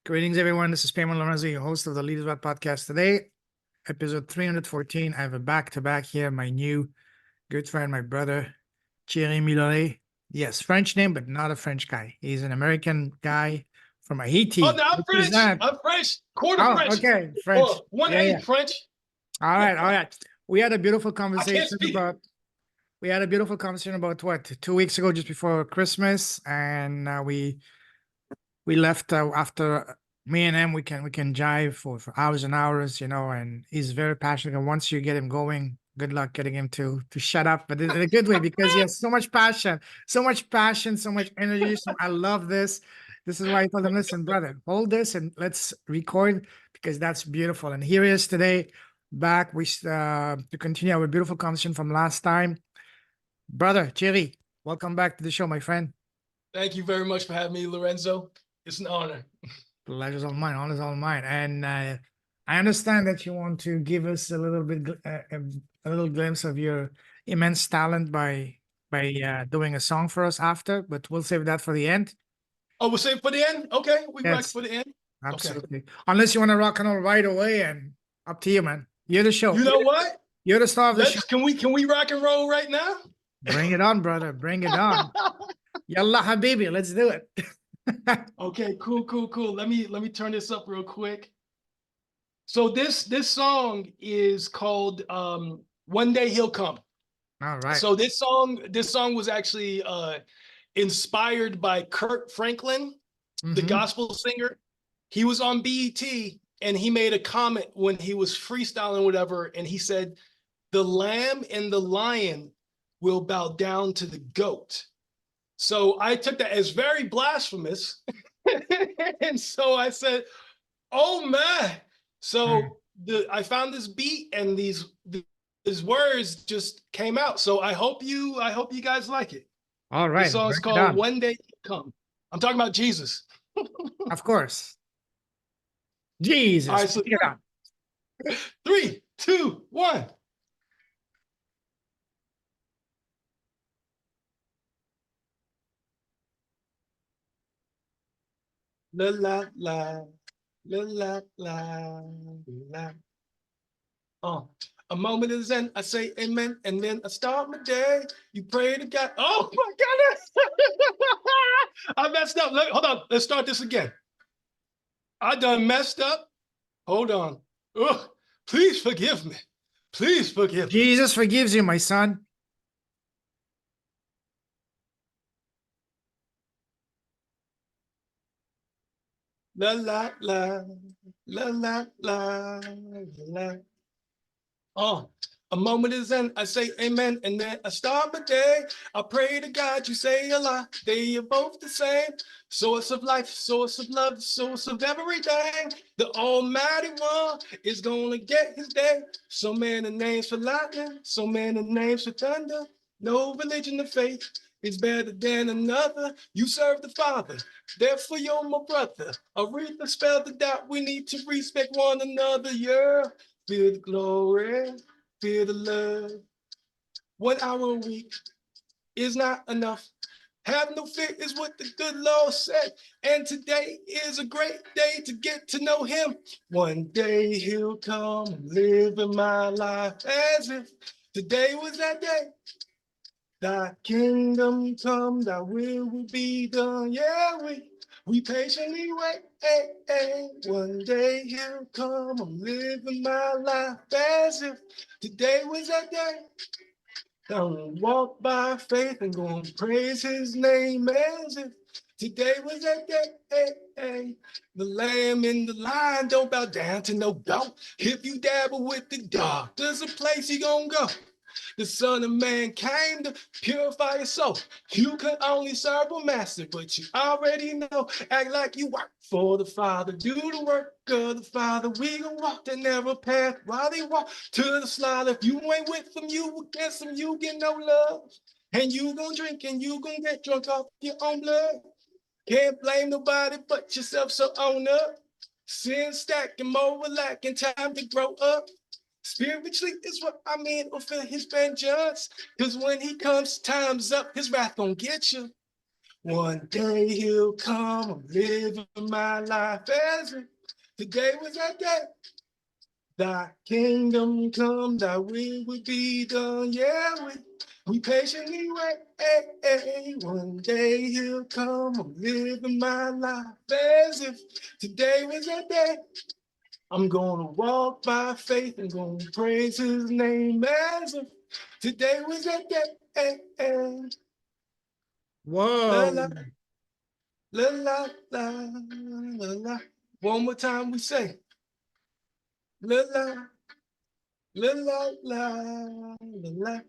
Greetings, everyone. This is Payman Lorenzo, your host of the Leaders About podcast. Today, episode 314. I have a back-to-back here. My new good friend, my brother, Thierry Milleret. Yes, French name, but not a French guy. He's an American guy from Haiti. Oh, no, I'm French. I'm French. Quarter French. Okay, French. Or 1/8 French. All right. We had a beautiful conversation speak. about. We had a beautiful conversation about what 2 weeks ago, just before Christmas, and we left after me and him. We can jive for hours and hours, and he's very passionate. And once you get him going, good luck getting him to shut up, but in a good way, because he has so much passion, so much energy. So I love this. This is why I told him, listen, brother, hold this and let's record, because that's beautiful. And here he is today, back to continue our beautiful conversation from last time. Brother Thierry, welcome back to the show, my friend. Thank you very much for having me, Lorenzo. It's an honor. Pleasure's all mine. Honor's all mine. And I understand that you want to give us a little bit, a little glimpse of your immense talent by doing a song for us after, but we'll save that for the end. Oh, we'll save it for the end? Okay, we can rock for the end. Absolutely. Okay. Unless you want to rock and roll right away, and up to you, man. You're the show. You know what? You're the star of the show. Can we rock and roll right now? Bring it on, brother. Bring it on. Yalla habibi, let's do it. Okay, cool. Let me turn this up real quick. So this song is called One Day He'll Come. All right. So this song was actually inspired by Kirk Franklin, the gospel singer. He was on BET and he made a comment when he was freestyling, whatever, and he said, "The lamb and the lion will bow down to the goat." So I took that as very blasphemous. And so I said, oh man. So I found this beat and these words just came out. So I hope you guys like it. All right. The song's called One Day Come. I'm talking about Jesus. Of course. Jesus. All right, so 3, 2, 1. La la la, la la la. A moment is in, I say amen, and then I start my day. You pray to God. Oh my God! I messed up. Hold on. Let's start this again. I done messed up. Hold on. Ugh. Please forgive me. Please forgive me. Jesus forgives you, my son. La la la, la la la la. A moment is in, I say amen, and then I start my day. I pray to God, you say a lot. They are both the same. Source of life, source of love, source of everything. The Almighty One is gonna get his day. So many names for lightning, so many names for thunder. No religion or faith is better than another. You serve the Father, therefore you're my brother. I read the spell the doubt, we need to respect one another, yeah. Feel the glory, feel the love. 1 hour a week is not enough. Have no fear is what the good Lord said. And today is a great day to get to know him. One day he'll come and live in my life as if today was that day. Thy kingdom come, thy will be done. Yeah, we patiently wait. One day he'll come, I'm living my life as if today was that day. I'm walk by faith and go and praise his name as if today was that day. The lamb and the lion don't bow down to no goat. If you dabble with the dark, there's a place you gonna go. The Son of Man came to purify your soul. You can only serve a master, but you already know. Act like you work for the Father. Do the work of the Father. We gon' walk that narrow path while they walk to the slaughter. If you ain't with them, you against them, you get no love. And you gon' drink and you gon' get drunk off your own blood. Can't blame nobody but yourself, so own up. Sin stacking, more lacking, time to grow up. Spiritually is what I mean, or feel his vengeance. Cause when he comes, time's up, his wrath gonna get you. One day he'll come, I'm living my life as if today was that day. Thy kingdom come, thy will would be done. Yeah, we patiently wait. Hey, hey. One day he'll come, I'm living my life as if today was that day. I'm gonna walk by faith and gonna praise his name as if today was that day. Hey, hey. La, Whoa. la, la, la, la, la, la. One more time we say, la, la, la, la, la, la, la.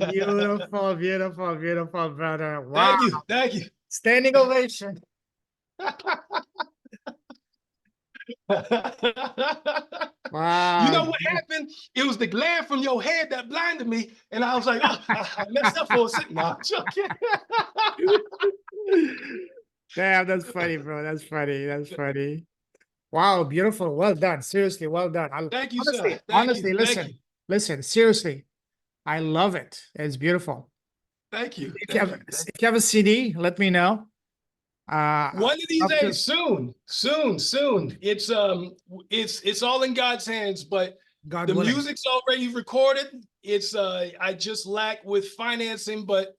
Beautiful, beautiful, beautiful, brother. Wow. Thank you, thank you. Standing ovation. You Wow. know what happened? It was the glare from your head that blinded me, and I was like, oh, I messed up for a second. No, I'm joking. Damn, that's funny, bro. That's funny. That's funny. Wow, beautiful. Well done. Seriously, well done. Thank you, sir. Honestly, Thank you, honestly, thank you, listen, seriously. I love it. It's beautiful. thank you, If you thank have you. Thank if you have a CD, let me know. One of these Up to days, soon. It's all in God's hands, but God the willing. music's already recorded. It's I just lack with financing, but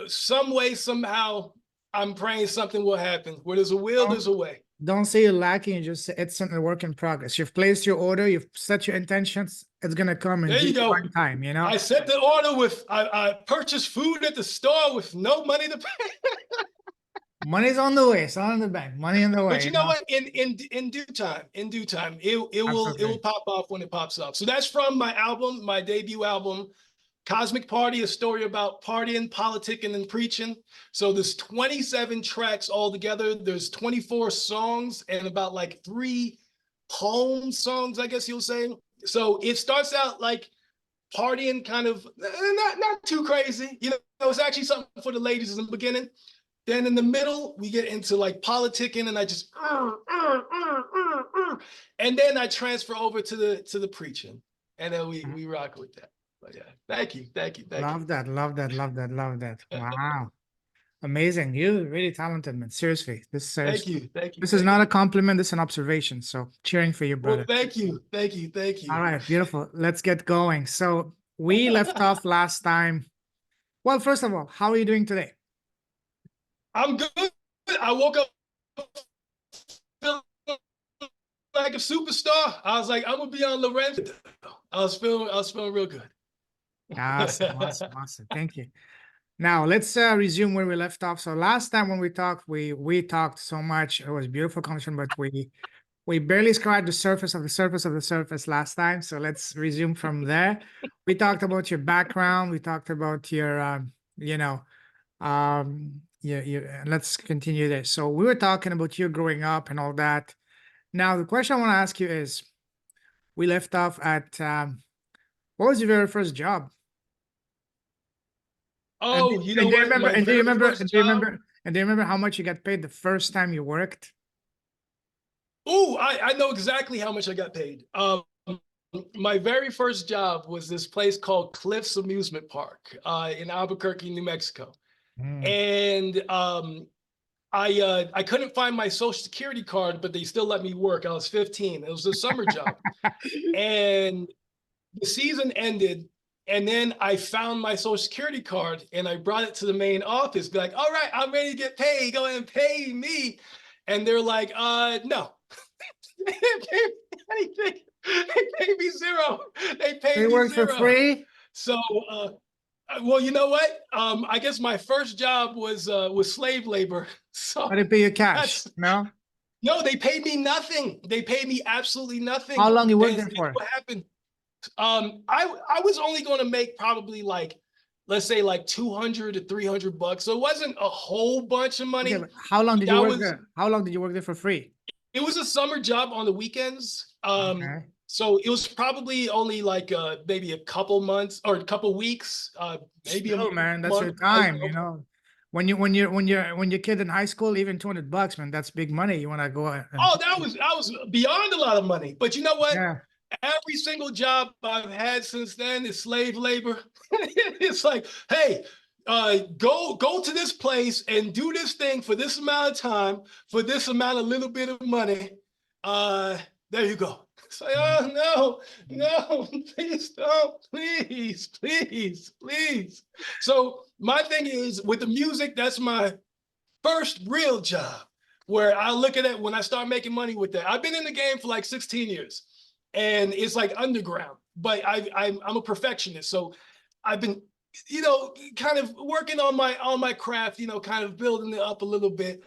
some way, somehow, I'm praying something will happen. Where there's a will, there's a way. Don't say you're lacking, just say it's a work in progress. You've placed your order, you've set your intentions, it's gonna come in There you due go. time, you know? I set the order with I purchased food at the store with no money to pay. Money's on the way, it's on the bank, money on the way, But you know what? In due time, it will Absolutely. pop off when it pops up. So that's from my album, my debut album, Cosmic Party, a story about partying, politicking, and preaching. So there's 27 tracks altogether. There's 24 songs and about like 3 poem songs, I guess you'll say. So it starts out like partying, kind of not too crazy. You know, it's actually something for the ladies in the beginning. Then in the middle, we get into like politicking, and I just and then I transfer over to the preaching, and then we rock with that. But yeah, thank you, thank you, thank you. Love that, love that, love that, love that. Wow. Amazing. You're really talented, man. Seriously. Thank you, thank you, This is thank not you. a compliment, this is an observation. So cheering for you, Well, brother. thank you, thank you, thank All you. right, beautiful. Let's get going. So we left off last time. Well, first of all, how are you doing today? I'm good. I woke up feeling like a superstar. I was like, I'm gonna be on Lorenzo. I was feeling real good. Awesome, awesome, awesome. Thank you. Now let's resume where we left off. So last time when we talked, we talked so much. It was beautiful conversation, but we barely scratched the surface of the surface of the surface last time. So let's resume from there. We talked about your background. We talked about your you know, let's continue there. So we were talking about you growing up and all that. Now the question I want to ask you is, we left off at what was your very first job? Oh, you know And do you what? remember? My And do you very remember? first And do you job. remember? And do you remember how much you got paid the first time you worked? Oh, I know exactly how much I got paid. My very first job was this place called Cliffs Amusement Park in Albuquerque, New Mexico, Mm. and I couldn't find my social security card, but they still let me work. I was 15. It was a summer job, and the season ended. And then I found my social security card and I brought it to the main office. Be like, all right, I'm ready to get paid. Go ahead and pay me. And they're like, no. They didn't pay me anything. They paid me zero. They They paid me worked for zero. free. So well, you know what? I guess my first job was slave labor. Or So they pay you cash? that's No. no, they paid me nothing. They paid me absolutely How nothing. long you worked And there you know for? what happened? I was only going to make probably like, let's say like 200 to 300 bucks. So it wasn't a whole bunch of Okay, money. but how long did you That work was there? How long did you work there for free? It was a summer job on the weekends. Okay. So it was probably only like maybe a couple months or a couple weeks, maybe a Still, man, that's your month. I, time. You know, when you're kid in high school, even $200, man, that's big money. You want to go and oh, that was beyond a lot of money. But you know what? yeah. Every single job I've had since then is slave labor. It's like, hey, go to this place and do this thing for this amount of time, for this amount of little bit of money. There you go. It's like, oh no, please don't, please. So my thing is with the music, that's my first real job where I look at it when I start making money with that. I've been in the game for like 16 years and it's like underground, but I'm a perfectionist. So I've been, kind of working on my craft, kind of building it up a little bit.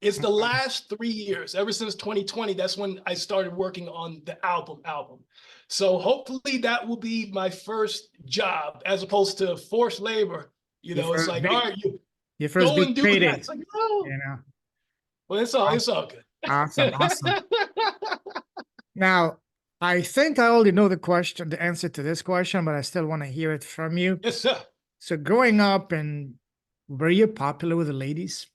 It's the last 3 years, ever since 2020, that's when I started working on the album. So hopefully that will be my first job as opposed to forced labor. It's like, all right, your first go big and do payday, that. It's like, no. Well, it's all good. Awesome. Now, I think I already know the answer to this question, but I still want to hear it from you. Yes, sir. So growing up, and were you popular with the ladies?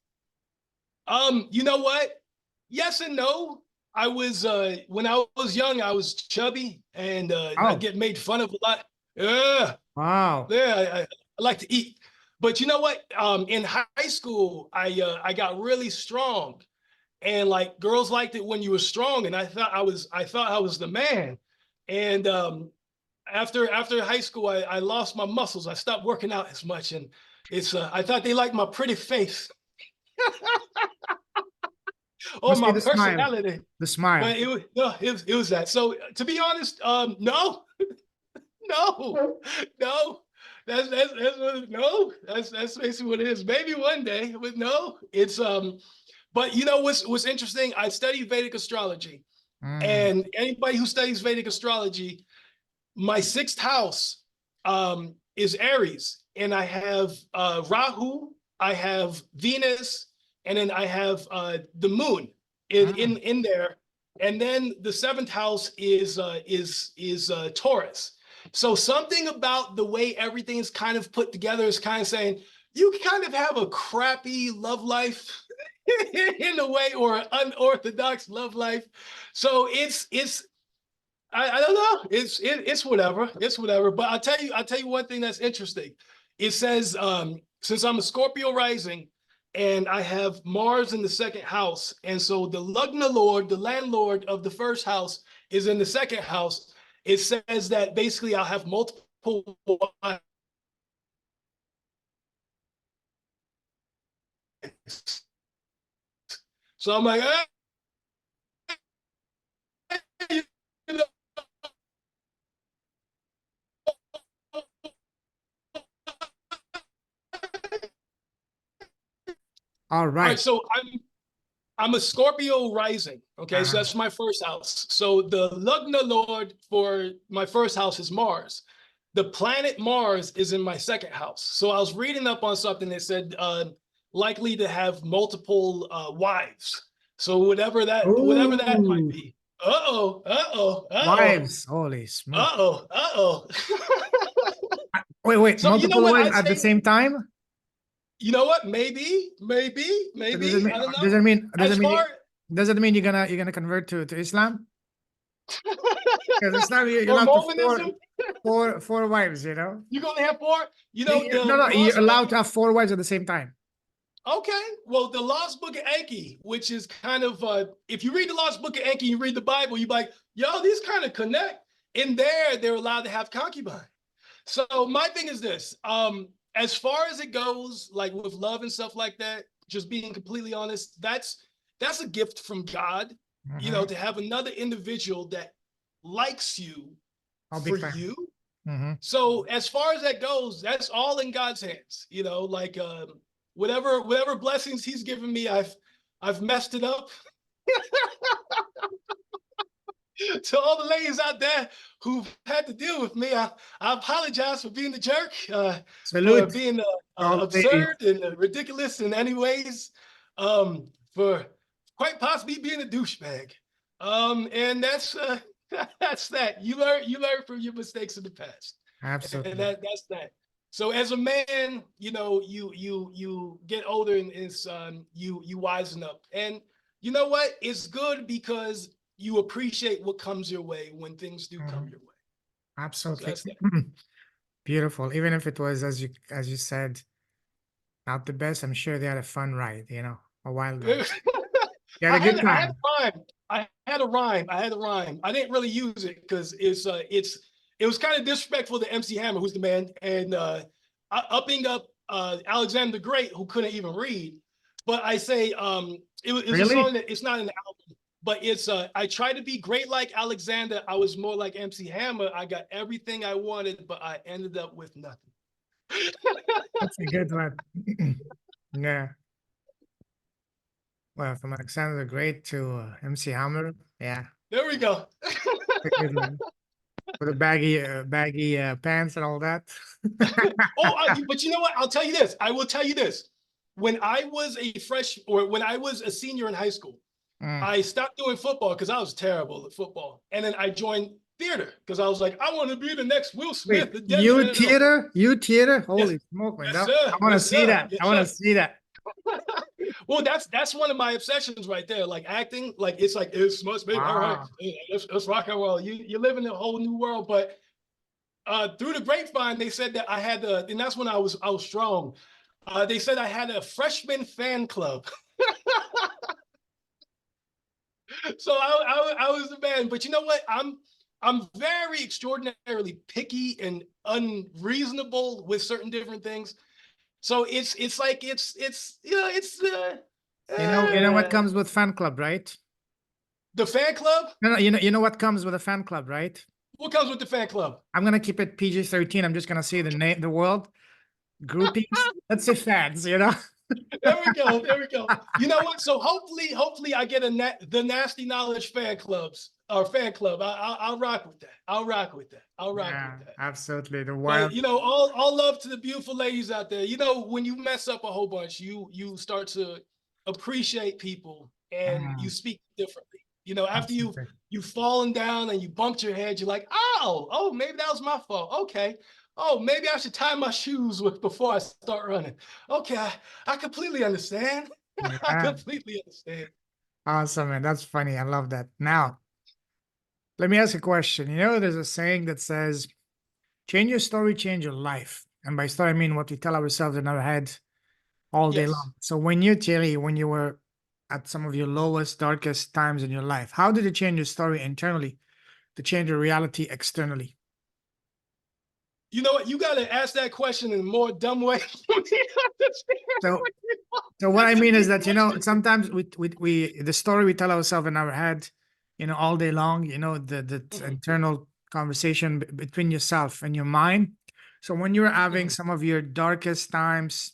You know what? Yes and no. I was when I was young, I was chubby and I get made fun of a lot. Yeah. Wow. Yeah, I like to eat. But you know what? In high school, I got really strong. And like girls liked it when you were strong. And I thought I was the man. And after high school, I lost my muscles. I stopped working out as much. And it's I thought they liked my pretty face. Or Must be my the smile. personality. The smile. But it was that. So to be honest, no. No. That's no. That's basically what it is. Maybe one day, but no. It's but what's interesting, I study Vedic astrology. And anybody who studies Vedic astrology, my 6th house is Aries, and I have Rahu, I have Venus, and then I have the moon in there, and then the 7th house is Taurus. So something about the way everything is kind of put together is kind of saying you kind of have a crappy love life in a way, or an unorthodox love life. So it's I don't know. It's whatever. It's whatever. But I'll tell you one thing that's interesting. It says since I'm a Scorpio rising and I have Mars in the 2nd house, and so the Lugna Lord, the landlord of the 1st house, is in the 2nd house. It says that basically I'll have multiple wives. So I'm like, you know, All right. all right, so I'm a Scorpio rising. Okay, so that's my 1st house. So the Lugna Lord for my 1st house is Mars. The planet Mars is in my 2nd house. So I was reading up on something that said likely to have multiple wives. So whatever that might be. Wives, holy smoke. Wait, So multiple wives at the same time? You know what? Maybe. I don't know. Does it mean you're gonna convert to Islam? Because Islam, you're or allowed Mormonism? to four wives, You're gonna have 4? No, you're allowed to have 4 wives at the same time. Okay. Well, the Lost Book of Enki, which is kind of if you read the Lost Book of Enki, you read the Bible, you're like, yo, these kind of connect. In there, they're allowed to have concubine. So my thing is this. As far as it goes, like with love and stuff like that, just being completely honest, that's a gift from God, to have another individual that likes you for you. So as far as that goes, that's all in God's hands, like whatever blessings he's given me, I've messed it up. To all the ladies out there who've had to deal with me, I apologize for being the jerk, for being absurd and ridiculous in any ways, for quite possibly being a douchebag. And that's that. You learn from your mistakes in the past. Absolutely. And that's that. So as a man, you get older and you wisen up. And you know what? It's good because you appreciate what comes your way when things do come your way. Absolutely. So Beautiful. Even if it was, as you said, Not the best. I'm sure they had a fun ride, you know, a wild ride. I You had a good I had time. a rhyme. I had a rhyme. I didn't really use it because it was kind of disrespectful to MC Hammer, who's the man, and upping up Alexander the Great, who couldn't even read. But I say it was a Really? song that it's not an album, but it's I tried to be great like Alexander. I was more like MC Hammer. I got everything I wanted, but I ended up with nothing. That's a good one. Yeah. Well, from Alexander the Great to MC Hammer. Yeah. There we go. A good one. With the baggy pants and all that. But you know what? I'll tell you this. I will tell you this. When I was when I was a senior in high school, I stopped doing football because I was terrible at football. And then I joined theater because I was like, I want to be the next Will Smith. Wait, you theater? You theater? Holy Yes. smoke, man. Yes, I sir. want to Yes, see sir. that. Yes, I want to sir. see that. Well, that's one of my obsessions right there. Like acting, like it's must be all right. Wow. Let's rock and roll. You live in a whole new world. But through the grapevine, they said that I had and that's when I was strong. They said I had a freshman fan club. So I was the man. But you know what? I'm very extraordinarily picky and unreasonable with certain different things. So it's like it's You know what comes with fan club, right? the fan club. No, you know what comes with a fan club, right? What comes with the fan club? I'm gonna keep it PG-13. I'm just gonna say the name, the world groupings. Let's say fans, you know. There we go. There we go. You know what? So hopefully I get the Nasty Knowledge fan clubs or fan club. I'll rock with that. I'll rock with that. Yeah, absolutely. The But wild. you know, all love to the beautiful ladies out there. You know, when you mess up a whole bunch, you start to appreciate people and you speak differently. You know, after you've fallen down and you bumped your head, you're like, oh, maybe that was my fault. Okay. Oh, maybe I should tie my shoes before I start running. Okay, I completely understand. I Yeah. completely understand. Awesome, man. That's funny. I love that. Now, let me ask a question. You know, there's a saying that says, change your story, change your life. And by story, I mean what we tell ourselves in our heads all day Yes. long. So when you, Thierry, when you were at some of your lowest, darkest times in your life, how did you change your story internally to change your reality externally? You know what? You got to ask that question in a more dumb way. So what I mean is that, you know, sometimes we the story we tell ourselves in our head, you know, all day long, you know, the internal conversation between yourself and your mind. So when you're having some of your darkest times,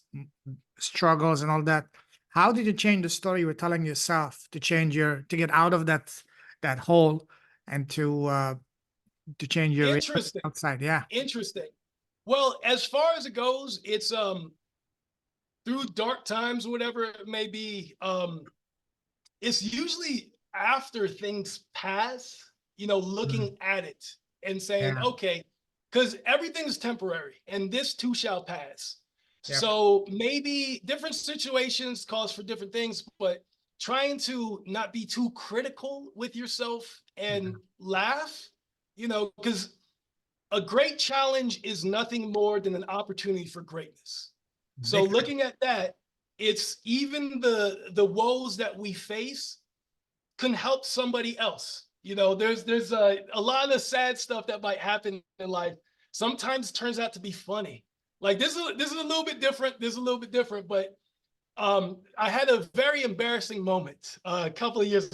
struggles and all that, how did you change the story you were telling yourself to to get out of that hole and to change your Interesting. outside? Yeah. Interesting. Well, as far as it goes, it's through dark times, whatever it may be, it's usually after things pass, you know, looking at it and saying, Yeah. okay, because everything's temporary and this too shall pass. Yep. So maybe different situations cause for different things, but trying to not be too critical with yourself and laugh, you know, because a great challenge is nothing more than an opportunity for greatness. So looking at that, it's even the woes that we face can help somebody else. You know, there's a lot of sad stuff that might happen in life. Sometimes it turns out to be funny. Like this is a little bit different. This is a little bit different, but I had a very embarrassing moment a couple of years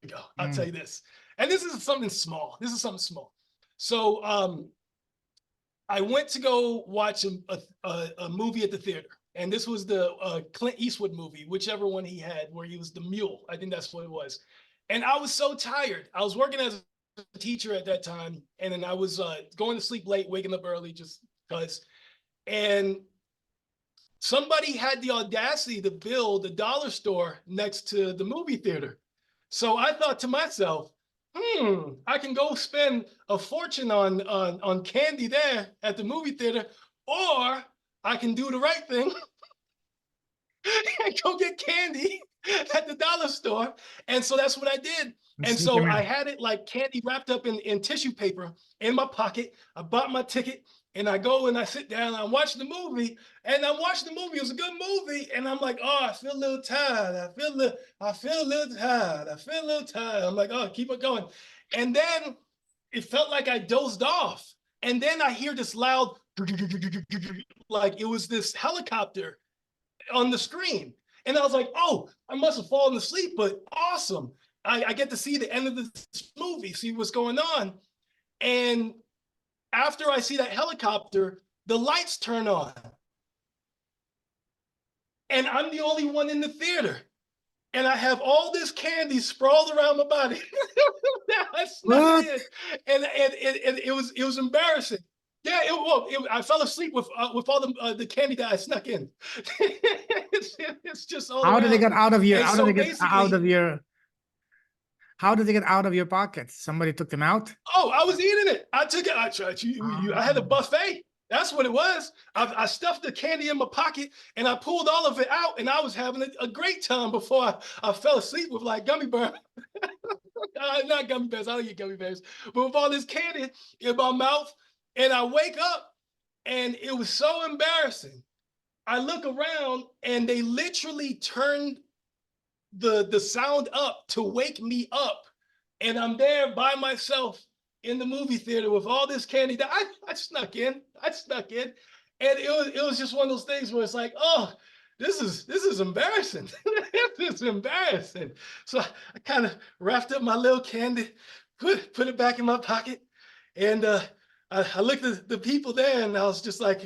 ago. I'll tell you this, and this is something small. This is something small. So I went to go watch a movie at the theater. And this was the Clint Eastwood movie, whichever one he had, where he was the mule. I think that's what it was. And I was so tired. I was working as a teacher at that time. And then I was going to sleep late, waking up early just because. And somebody had the audacity to build a dollar store next to the movie theater. So I thought to myself, I can go spend a fortune on candy there at the movie theater, or I can do the right thing and go get candy at the dollar store. And so that's what I did. And so I had it like candy wrapped up in tissue paper in my pocket. I bought my ticket And I go and I sit down, I'm watching the movie, and I'm watching the movie. It was a good movie. And I'm like, oh, I feel a little tired. I feel a little tired. I feel a little tired. I'm like, oh, keep it going. And then it felt like I dozed off. And then I hear this loud, like it was this helicopter on the screen. And I was like, oh, I must have fallen asleep, but awesome. I get to see the end of this movie, see what's going on. And after I see that helicopter, the lights turn on. And I'm the only one in the theater. And I have all this candy sprawled around my body. I snuck in. And it was embarrassing. Yeah, I fell asleep with all the candy that I snuck in. It's just all How around. did they get out of your, And how so did they get out of basically, your, how did they get out of your pockets? Somebody took them out? oh, I was eating it. I took it. I had a buffet. That's what it was. I stuffed the candy in my pocket and I pulled all of it out, and I was having a great time before I fell asleep with like gummy bears. Not gummy bears. I don't eat gummy bears. But with all this candy in my mouth, and I wake up and it was so embarrassing. I look around and they literally turned the sound up to wake me up. And I'm there by myself in the movie theater with all this candy that I snuck in. And it was just one of those things where it's like, oh, this is embarrassing. This is embarrassing. So I kind of wrapped up my little candy, put it back in my pocket. And I looked at the people there and I was just like,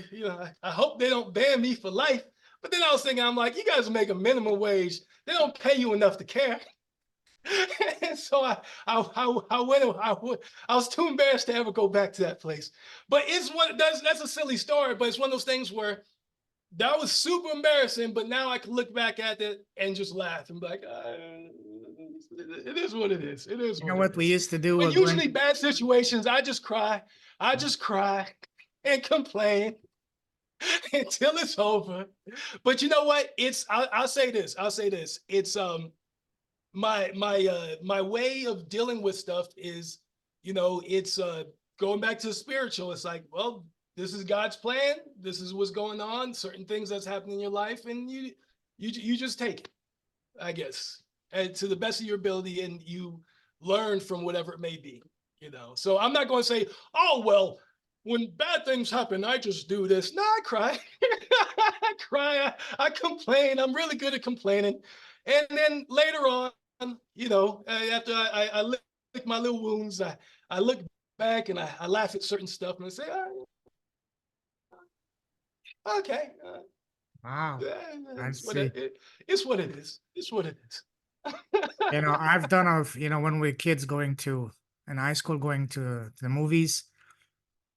I hope they don't ban me for life. But then I was thinking, I'm like, you guys make a minimum wage. They don't pay you enough to care. And so I was too embarrassed to ever go back to that place. But that's a silly story, but it's one of those things where that was super embarrassing, but now I can look back at it and just laugh and be like, it is what it is. It is. You know what we used to do? But usually bad situations, I just cry and complain until it's over. But you know what? I'll say this. It's my way of dealing with stuff is, it's going back to the spiritual. It's like, well, this is God's plan. This is what's going on. Certain things that's happening in your life, and you just take it, I guess, and to the best of your ability, and you learn from whatever it may be. So I'm not going to say, oh well, when bad things happen, I just do this. No, I cry. I cry. I complain. I'm really good at complaining. And then later on, after I lick my little wounds, I look back and I laugh at certain stuff and I say, oh, okay. Wow. It's what it is. It's what it is. I've done when we're kids in high school, going to the movies,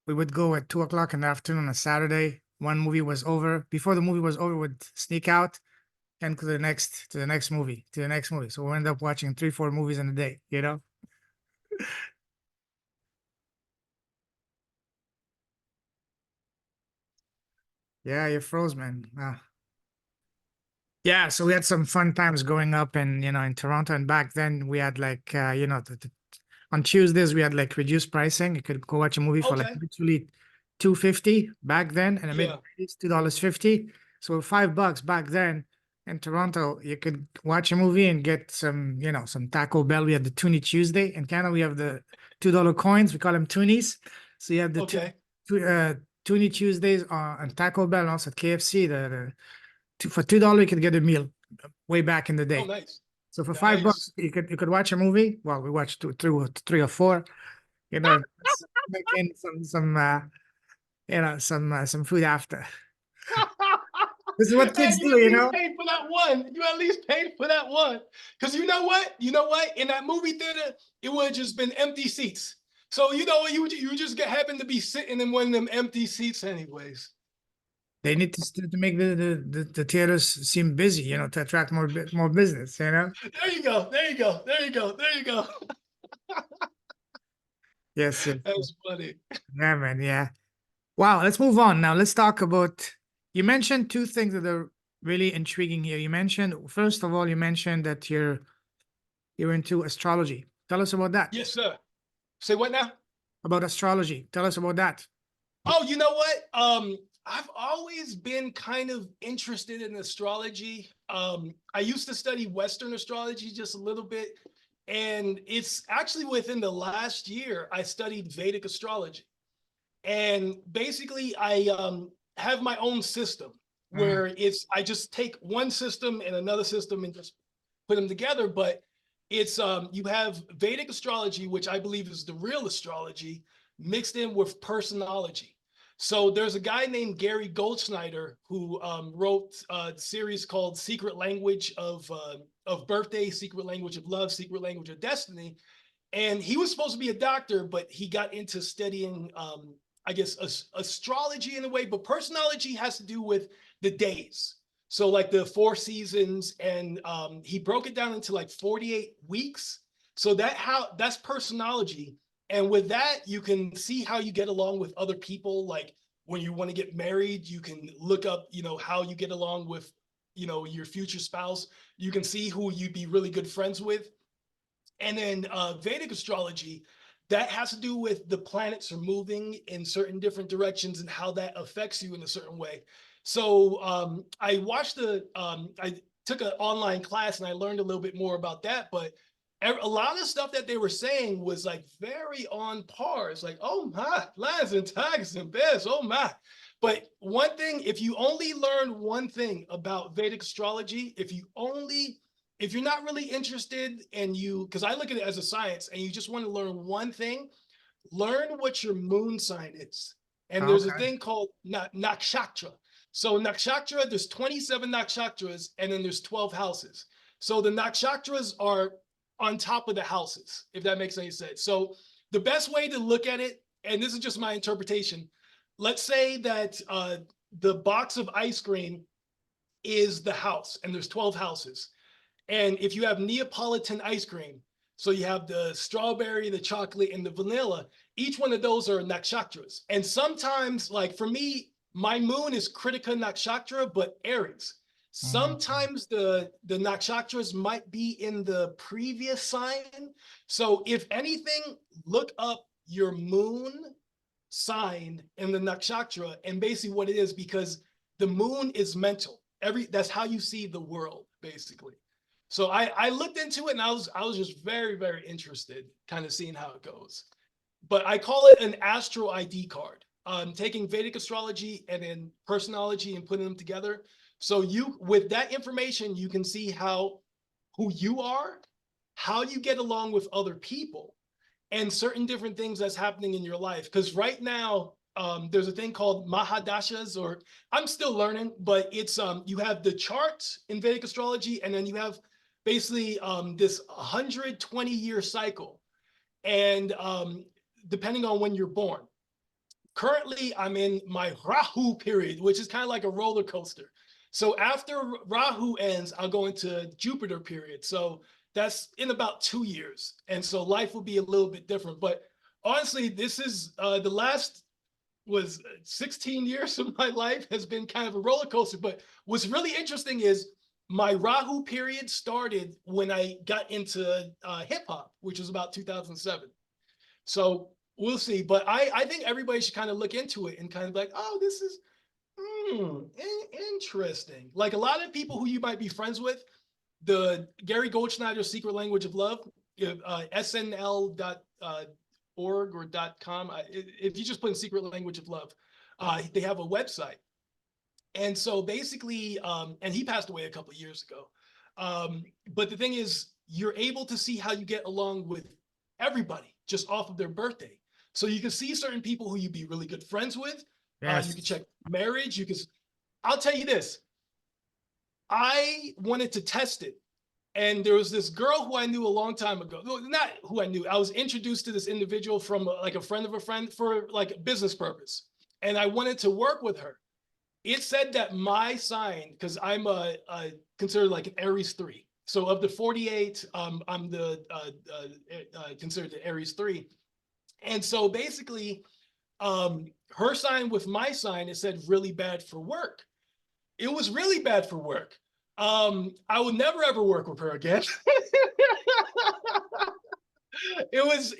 we would go at 2 o'clock in the afternoon on a Saturday. One movie was over. Before the movie was over, we'd sneak out and to the next movie. So we end up watching 3-4 movies in a day, Yeah, you froze, man. Yeah, so we had some fun times growing up in Toronto, and back then we had like on Tuesdays we had like reduced pricing. You could go watch a movie for like literally $2.50 back then, and mid-90s $2.50. So $5 back then in Toronto, you could watch a movie and get some Taco Bell. We had the Toonie Tuesday. In Canada, we have the $2 coins. We call them Toonies. So you have the Toonie Tuesdays on Taco Bell, and also at KFC. For $2 you could get a meal way back in the day. Oh, nice. So for $5 you could watch a movie. Well, we watched three or four. Making some food after. This is what kids do, Paid for that one. You at least paid for that one. Because you know what? In that movie theater, it would have just been empty seats. So you just happen to be sitting in one of them empty seats anyways. They need to make the theaters seem busy, to attract more business, There you go. Yes. That's funny. Yeah, man. Yeah. Wow. Let's move on now. Let's talk about. You mentioned two things that are really intriguing here. First of all, you mentioned that you're into astrology. Tell us about that. Yes, sir. Say what now? About astrology. Tell us about that. Oh, you know what? I've always been kind of interested in astrology. I used to study Western astrology just a little bit, and it's actually within the last year I studied Vedic astrology. And basically, I have my own system Mm. where I just take one system and another system and just put them together. But it's you have Vedic astrology, which I believe is the real astrology, mixed in with personology. So there's a guy named Gary Goldschneider who wrote a series called Secret Language of Birthday, Secret Language of Love, Secret Language of Destiny. And he was supposed to be a doctor, but he got into studying, I guess, astrology in a way. But personology has to do with the days. So like the 4 seasons, and he broke it down into like 48 weeks. So that's personology. And with that, you can see how you get along with other people. Like when you want to get married, you can look up, how you get along with, your future spouse. You can see who you'd be really good friends with. And then Vedic astrology, that has to do with the planets are moving in certain different directions and how that affects you in a certain way. So I took an online class and I learned a little bit more about that. But a lot of stuff that they were saying was like very on par. It's like, oh my, lions and tigers and bears, oh my. But one thing, if you only learn one thing about Vedic astrology, if you're not really interested and because I look at it as a science and you just want to learn one thing, learn what your moon sign is. And there's a Okay. thing called nakshatra. So nakshatra, there's 27 nakshatras and then there's 12 houses. So the nakshatras are on top of the houses, if that makes any sense. So the best way to look at it, and this is just my interpretation, let's say that the box of ice cream is the house and there's 12 houses. And if you have Neapolitan ice cream, so you have the strawberry, the chocolate, and the vanilla, each one of those are nakshatras. And sometimes, like for me, my moon is Kritika nakshatra, but Aries. Mm. Sometimes the nakshatras might be in the previous sign. So if anything, look up your moon sign in the nakshatra and basically what it is, because the moon is mental. That's how you see the world, basically. So I looked into it and I was just very, very interested, kind of seeing how it goes. But I call it an astro ID card. Taking Vedic astrology and then personology and putting them together. So with that information, you can see who you are, how you get along with other people, and certain different things that's happening in your life. Because right now, there's a thing called Mahadashas, or I'm still learning, but it's you have the charts in Vedic astrology, and then you have basically this 120-year cycle. And depending on when you're born. Currently, I'm in my Rahu period, which is kind of like a roller coaster. So after Rahu ends, I'll go into Jupiter period. So that's in about 2 years. And so life will be a little bit different. But honestly, this is the last was 16 years of my life has been kind of a roller coaster. But what's really interesting is my Rahu period started when I got into hip hop, which was about 2007. So we'll see. But I think everybody should kind of look into it and kind of like, oh, this is interesting. Like a lot of people who you might be friends with, the Gary Goldschneider Secret Language of Love, snl.org or .com. If you just put in Secret Language of Love, they have a website. And so basically, and he passed away a couple of years ago. But the thing is, you're able to see how you get along with everybody just off of their birthday. So you can see certain people who you'd be really good friends with. You can Yes. check marriage. I'll tell you this. I wanted to test it. And there was this girl who I knew a long time ago. Not who I knew. I was introduced to this individual from like a friend of a friend for like business purpose. And I wanted to work with her. It said that my sign, because I'm considered like an Aries 3. So of the 48, I'm considered the Aries 3. And so basically, her sign with my sign, it said really bad for work. It was really bad for work. I would never ever work with her again. It was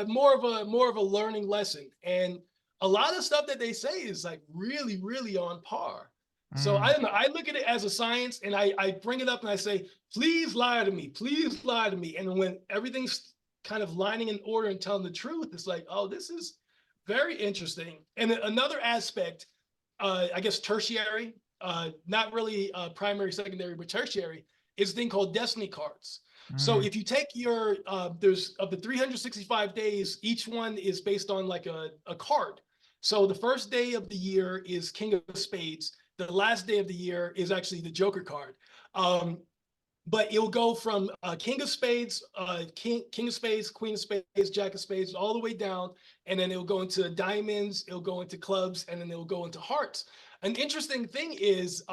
more of a learning lesson. And a lot of stuff that they say is like really, really on par. So Mm. I don't know. I look at it as a science, and I bring it up and I say, please lie to me, please lie to me. And when everything's kind of lining in order and telling the truth, it's like, oh, this is very interesting. And another aspect, I guess tertiary, not really primary, secondary, but tertiary, is a thing called destiny cards. So Mm. if you take your, there's of the 365 days, each one is based on like a card. So the first day of the year is King of Spades. The last day of the year is actually the Joker card. But it will go from King of Spades, King of Spades, Queen of Spades, Jack of Spades, all the way down. And then it'll go into diamonds, it'll go into clubs, and then it'll go into hearts. An interesting thing is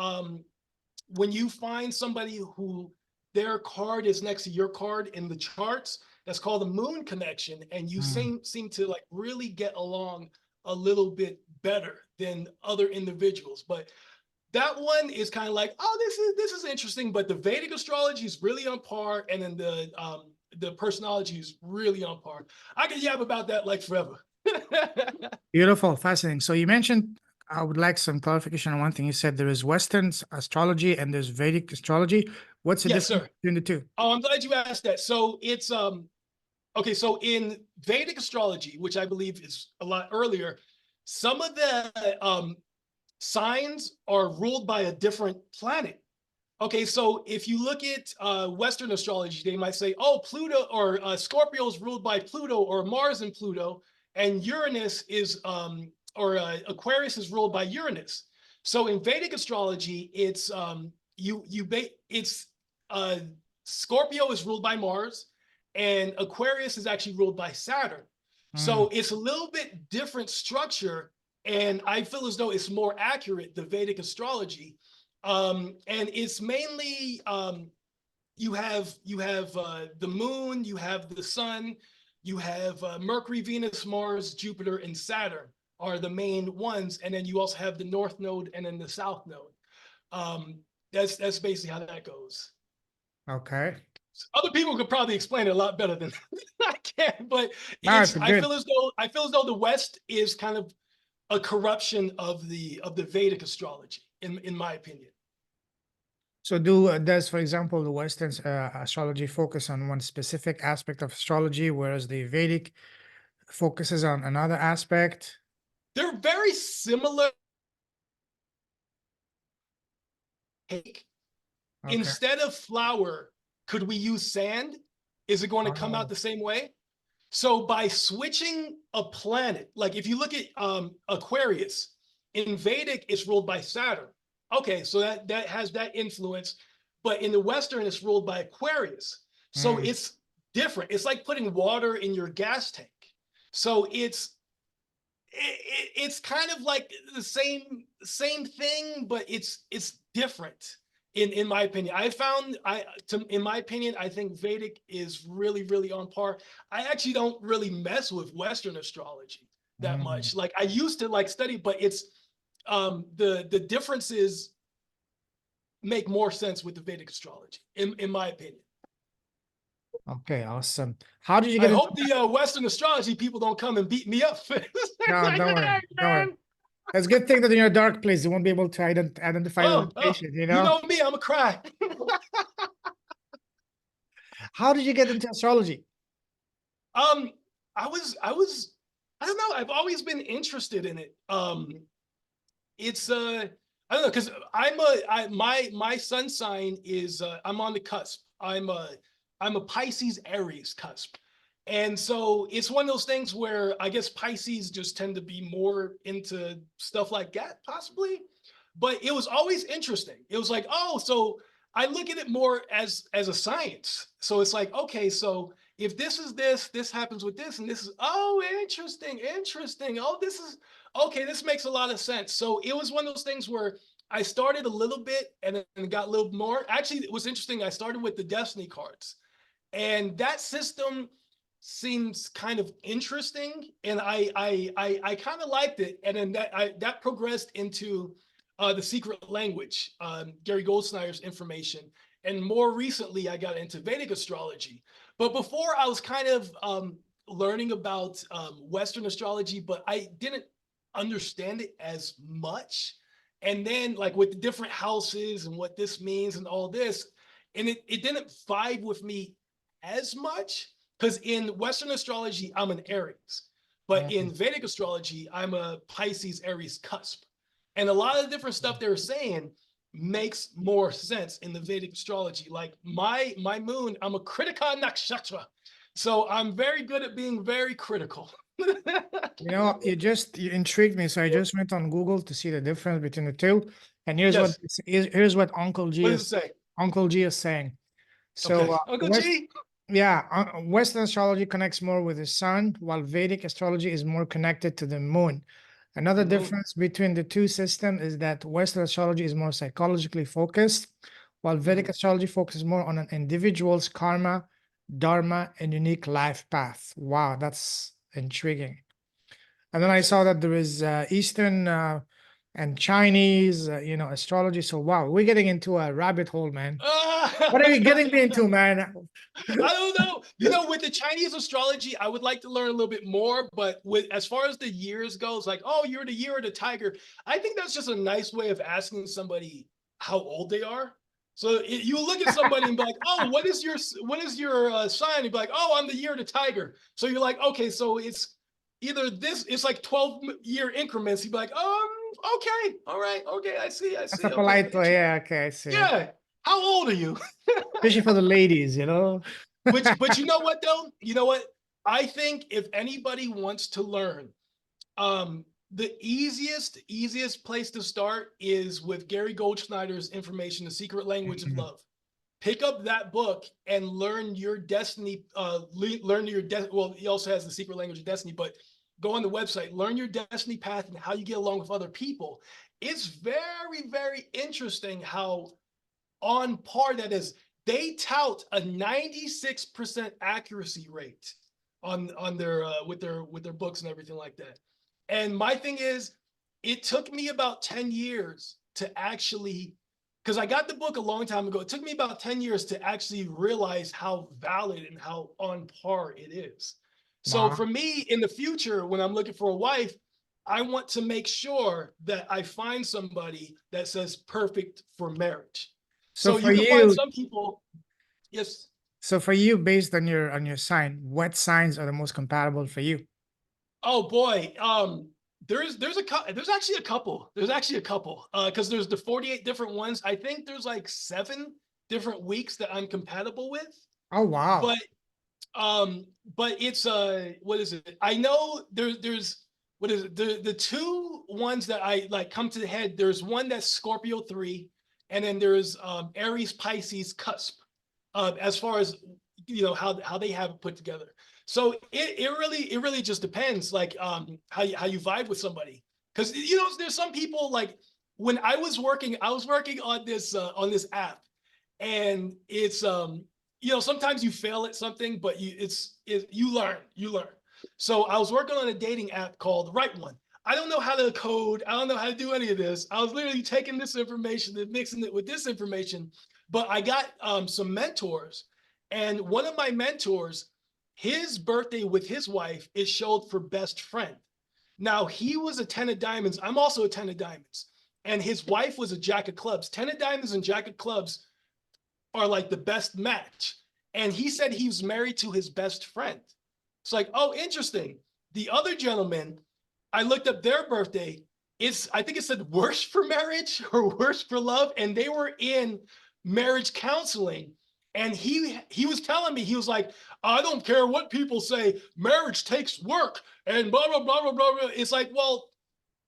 when you find somebody who their card is next to your card in the charts, that's called the moon connection. And you Mm. seem to like really get along a little bit better than other individuals. But that one is kind of like, oh, this is interesting, but the Vedic astrology is really on par, and then the personology is really on par. I can yap about that like forever. Beautiful, fascinating. So you mentioned, I would like some clarification on one thing. You said there is Western astrology and there's Vedic astrology. What's the Yes, difference sir. between the two? Oh, I'm glad you asked that. So it's okay, so in Vedic astrology, which I believe is a lot earlier, some of the signs are ruled by a different planet. Okay, so if you look at Western astrology, they might say, oh, Pluto or Scorpio is ruled by Pluto, or Mars and Pluto, and Uranus is, Aquarius is ruled by Uranus. So in Vedic astrology, it's uh, Scorpio is ruled by Mars, and Aquarius is actually ruled by Saturn. Mm. So it's a little bit different structure, and I feel as though it's more accurate, the Vedic astrology. And it's mainly you have the moon, you have the sun, you have Mercury, Venus, Mars, Jupiter, and Saturn are the main ones, and then you also have the North Node and then the South Node. That's basically how that goes. Okay. Other people could probably explain it a lot better than I can, but No, it's I good. feel as though the West is kind of a corruption of the Vedic astrology, in my opinion. So does, for example, the Western astrology focus on one specific aspect of astrology, whereas the Vedic focuses on another aspect? They're very similar. Cake. Okay. Instead of flour, could we use sand? Is it going to come out Oh. the same way? So by switching a planet, like if you look at Aquarius, in Vedic, it's ruled by Saturn. Okay, so that has that influence, but in the Western, it's ruled by Aquarius. So Mm. it's different. It's like putting water in your gas tank. So it's kind of like the same thing, but it's different in my opinion. In my opinion, I think Vedic is really, really on par. I actually don't really mess with Western astrology that Mm. much. Like I used to like study, but it's the differences make more sense with the Vedic astrology, in my opinion. Okay, awesome. How did you I get into hope that? the Western astrology people don't come and beat me up. No, don't worry. Don't worry. It's a good thing that in your dark place, you won't be able to identify the Oh, location, you you know? know me, I'm a cry. How did you get into astrology? Um, I don't know. I've always been interested in it. It's I don't know, because my sun sign is I'm on the cusp. I'm a Pisces Aries cusp. And so it's one of those things where I guess Pisces just tend to be more into stuff like that, possibly. But it was always interesting. It was like, oh, so I look at it more as a science. So it's like, okay, so if this is this, this happens with this, and this is, oh, interesting, interesting. Oh, this is okay, this makes a lot of sense. So it was one of those things where I started a little bit and then got a little more. Actually, it was interesting. I started with the Destiny cards, and that system seems kind of interesting, and I kind of liked it. And then that progressed into the secret language, Gary Goldsnyer's information, and more recently I got into Vedic astrology. But before I was kind of learning about Western astrology, but I didn't understand it as much. And then like with the different houses and what this means and all this, and it didn't vibe with me as much because in Western astrology, I'm an Aries, but in Vedic astrology, I'm a Pisces Aries cusp. And a lot of the different stuff they were saying makes more sense in the Vedic astrology. Like my moon, I'm a Kritika Nakshatra. So I'm very good at being very critical. You know, you intrigued me. So I just went on Google to see the difference between the two. And here's Yes. here's what Uncle What does it say? Uncle G is saying. So Okay. Uncle G. Western astrology connects more with the sun, while Vedic astrology is more connected to the moon. Another The moon. difference between the two systems is that Western astrology is more psychologically focused, while Vedic astrology focuses more on an individual's karma, dharma, and unique life path. Wow, that's intriguing. And then I saw that there is Eastern and Chinese, astrology. So wow, we're getting into a rabbit hole, man. What are you getting me into, man? I don't know. With the Chinese astrology, I would like to learn a little bit more, but with as far as the years goes, like, oh, you're the year of the tiger. I think that's just a nice way of asking somebody how old they are. So you look at somebody and be like, oh, what is your sign? You'd be like, oh, I'm the year of the tiger. So you're like, okay, so it's either this, it's like 12-year increments. You'd be like, okay, all right, okay, I see. That's a polite way. Yeah, okay, I see. Yeah. How old are you? Especially for the ladies, But you know what though? You know what? I think if anybody wants to learn, the easiest place to start is with Gary Goldschneider's Information, The Secret Language of Love. Pick up that book and learn your destiny. Well, he also has The Secret Language of Destiny, but go on the website, learn your destiny path and how you get along with other people. It's very, very interesting how on par that is. They tout a 96% accuracy rate on their with their books and everything like that. And my thing is, it took me about 10 years to actually, because I got the book a long time ago. It took me about 10 years to actually realize how valid and how on par it is. So for me in the future, when I'm looking for a wife, I want to make sure that I find somebody that says perfect for marriage. So you can find some people. Yes. So for you, based on your sign, what signs are the most compatible for you? Oh boy. There's actually a couple. Because there's the 48 different ones. I think there's like 7 different weeks that I'm compatible with. Oh wow. But it's what is it? I know there's what is it? The 2 ones that I like come to the head. There's one that's Scorpio 3. And then there's Aries Pisces cusp, as far as how they have it put together. So it really just depends, like how you vibe with somebody. Because there's some people, like when I was working on this app, and it's sometimes you fail at something, but you learn. So I was working on a dating app called Right One. I don't know how to code. I don't know how to do any of this. I was literally taking this information and mixing it with this information. But I got some mentors. And one of my mentors, his birthday with his wife is showed for best friend. Now, he was a 10 of diamonds. I'm also a 10 of diamonds. And his wife was a jack of clubs. 10 of diamonds and jack of clubs are like the best match. And he said he was married to his best friend. It's like, oh, interesting. The other gentleman, I looked up their birthday. I think it said worse for marriage or worse for love. And they were in marriage counseling. And he was telling me, he was like, I don't care what people say, marriage takes work and blah, blah, blah, blah, blah, blah. It's like, well,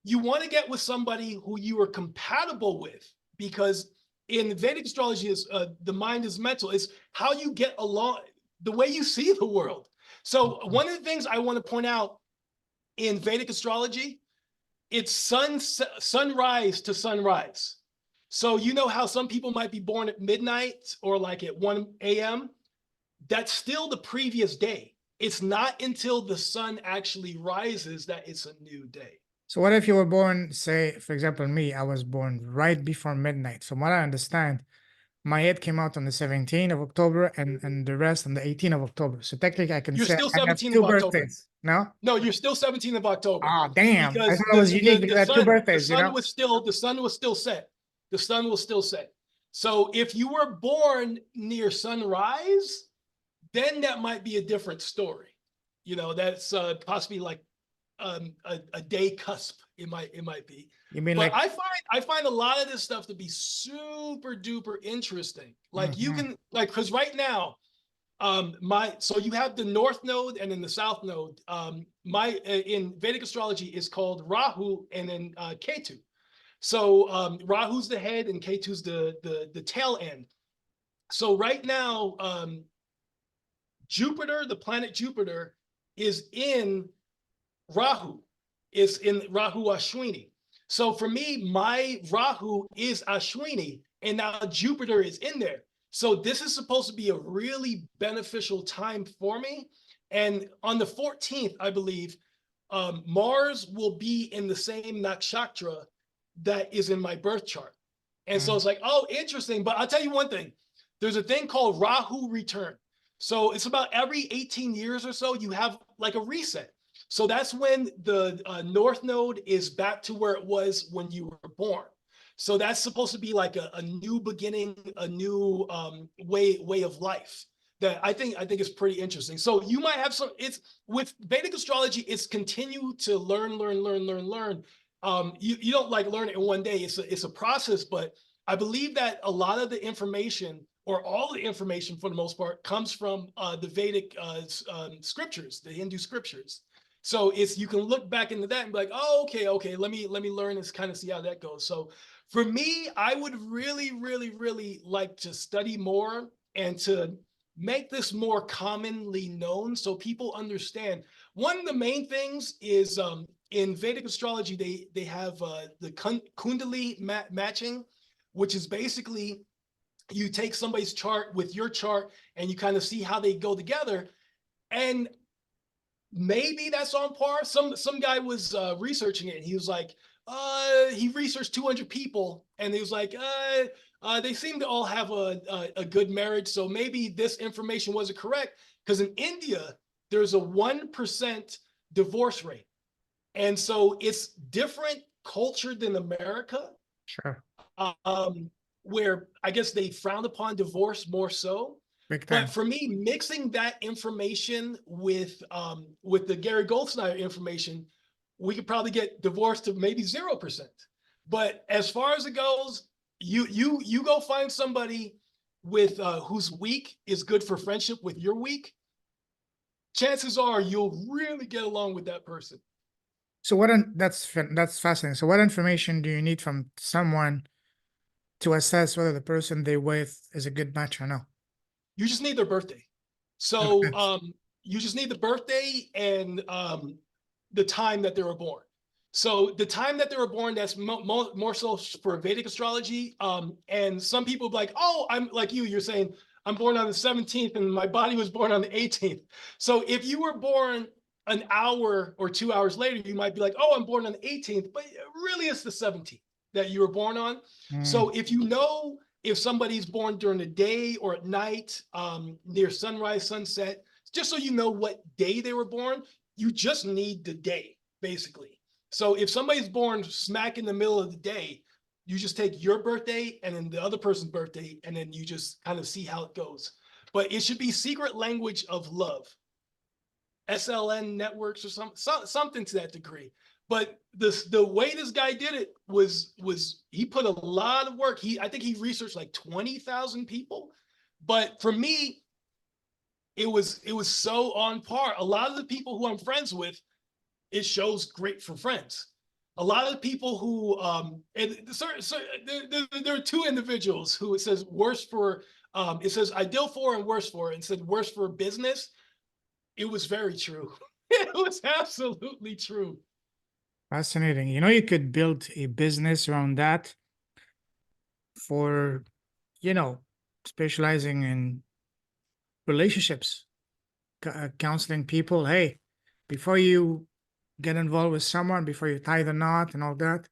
you want to get with somebody who you are compatible with, because in Vedic astrology, the mind is mental. It's how you get along, the way you see the world. So one of the things I want to point out in Vedic astrology, it's sunrise to sunrise. So you know how some people might be born at midnight or like at 1 a.m.? That's still the previous day. It's not until the sun actually rises that it's a new day. So what if you were born, say, for example, me, I was born right before midnight. From what I understand, my head came out on the 17th of October and the rest on the 18th of October. So technically I can You're say still I have 17th two of October. birthdays. No? No, you're still 17th of October. Ah, damn. I Because thought I was unique because I had two the birthdays, you sun know? was still set. The sun was still set. So if you were born near sunrise, then that might be a different story. You know, that's possibly like a day cusp. It might be. You mean But like I find a lot of this stuff to be super duper interesting. Like you can like because right now, so you have the north node and then the south node. In Vedic astrology is called Rahu and then Ketu. So Rahu's the head and Ketu's the tail end. So right now, Jupiter, the planet Jupiter, is in Rahu, is in Rahu Ashwini. So for me, my Rahu is Ashwini, and now Jupiter is in there. So this is supposed to be a really beneficial time for me. And on the 14th, I believe, Mars will be in the same nakshatra that is in my birth chart. And so it's like, oh, interesting. But I'll tell you one thing. There's a thing called Rahu return. So it's about every 18 years or so, you have like a reset. So that's when the North Node is back to where it was when you were born. So that's supposed to be like a new beginning, a new way of life that I think is pretty interesting. So you might have some. It's with Vedic astrology. It's continue to learn. You don't like learn it in one day. It's a process, but I believe that a lot of the information or all the information for the most part comes from the Vedic scriptures, the Hindu scriptures. So you can look back into that and be like, oh, okay, let me learn this, kind of see how that goes. So for me, I would really like to study more and to make this more commonly known so people understand. One of the main things is in Vedic astrology, they have the Kundali matching, which is basically you take somebody's chart with your chart and you kind of see how they go together. And maybe that's on par. Some guy was researching it and he was like, he researched 200 people and he was like, they seem to all have a good marriage. So maybe this information wasn't correct, because in India, there's a 1% divorce rate. And so it's different culture than America. sure. Where I guess they frowned upon divorce more so. Big time. But for me, mixing that information with the Gary Goldsnyder information, we could probably get divorced to maybe 0%. But as far as it goes, you go find somebody with whose week is good for friendship with your week. Chances are you'll really get along with that person. So that's fascinating. So what information do you need from someone to assess whether the person they're with is a good match or no? You just need their birthday. So you just need the birthday and the time that they were born. So the time that they were born, that's more so for Vedic astrology. And some people be like, oh, I'm like you're saying, I'm born on the 17th and my body was born on the 18th. So if you were born an hour or 2 hours later, you might be like, oh, I'm born on the 18th, but really it's the 17th that you were born on. So if you know if somebody's born during the day or at night, near sunrise, sunset, just so you know what day they were born, you just need the day, basically. So if somebody's born smack in the middle of the day, you just take your birthday and then the other person's birthday, and then you just kind of see how it goes. But it should be secret language of love. SLN networks or something to that degree. But the way this guy did it was he put a lot of work. I think he researched like 20,000 people. But for me, it was so on par. A lot of the people who I'm friends with, it shows great for friends. A lot of the people who there are two individuals who it says worse for it says ideal for and worse for, and said worse for business. It was very true. It was absolutely true. Fascinating. You know, you could build a business around that for, specializing in relationships, counseling people. Hey, before you get involved with someone, before you tie the knot and all that,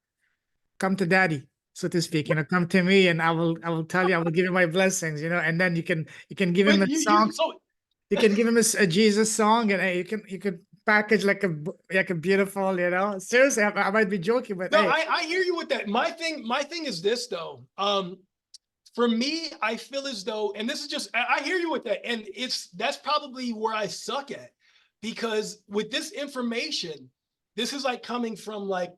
come to daddy. so to speak. Come to me, and I will tell you, I will give you my blessings. And then you can give him But a song. so You can give him a Jesus song, and hey, you could package like a beautiful. Seriously, I might be joking, but no, hey, I hear you with that. My thing is this though. For me, I feel as though, and this is just, I hear you with that, and that's probably where I suck at, because with this information, this is like coming from like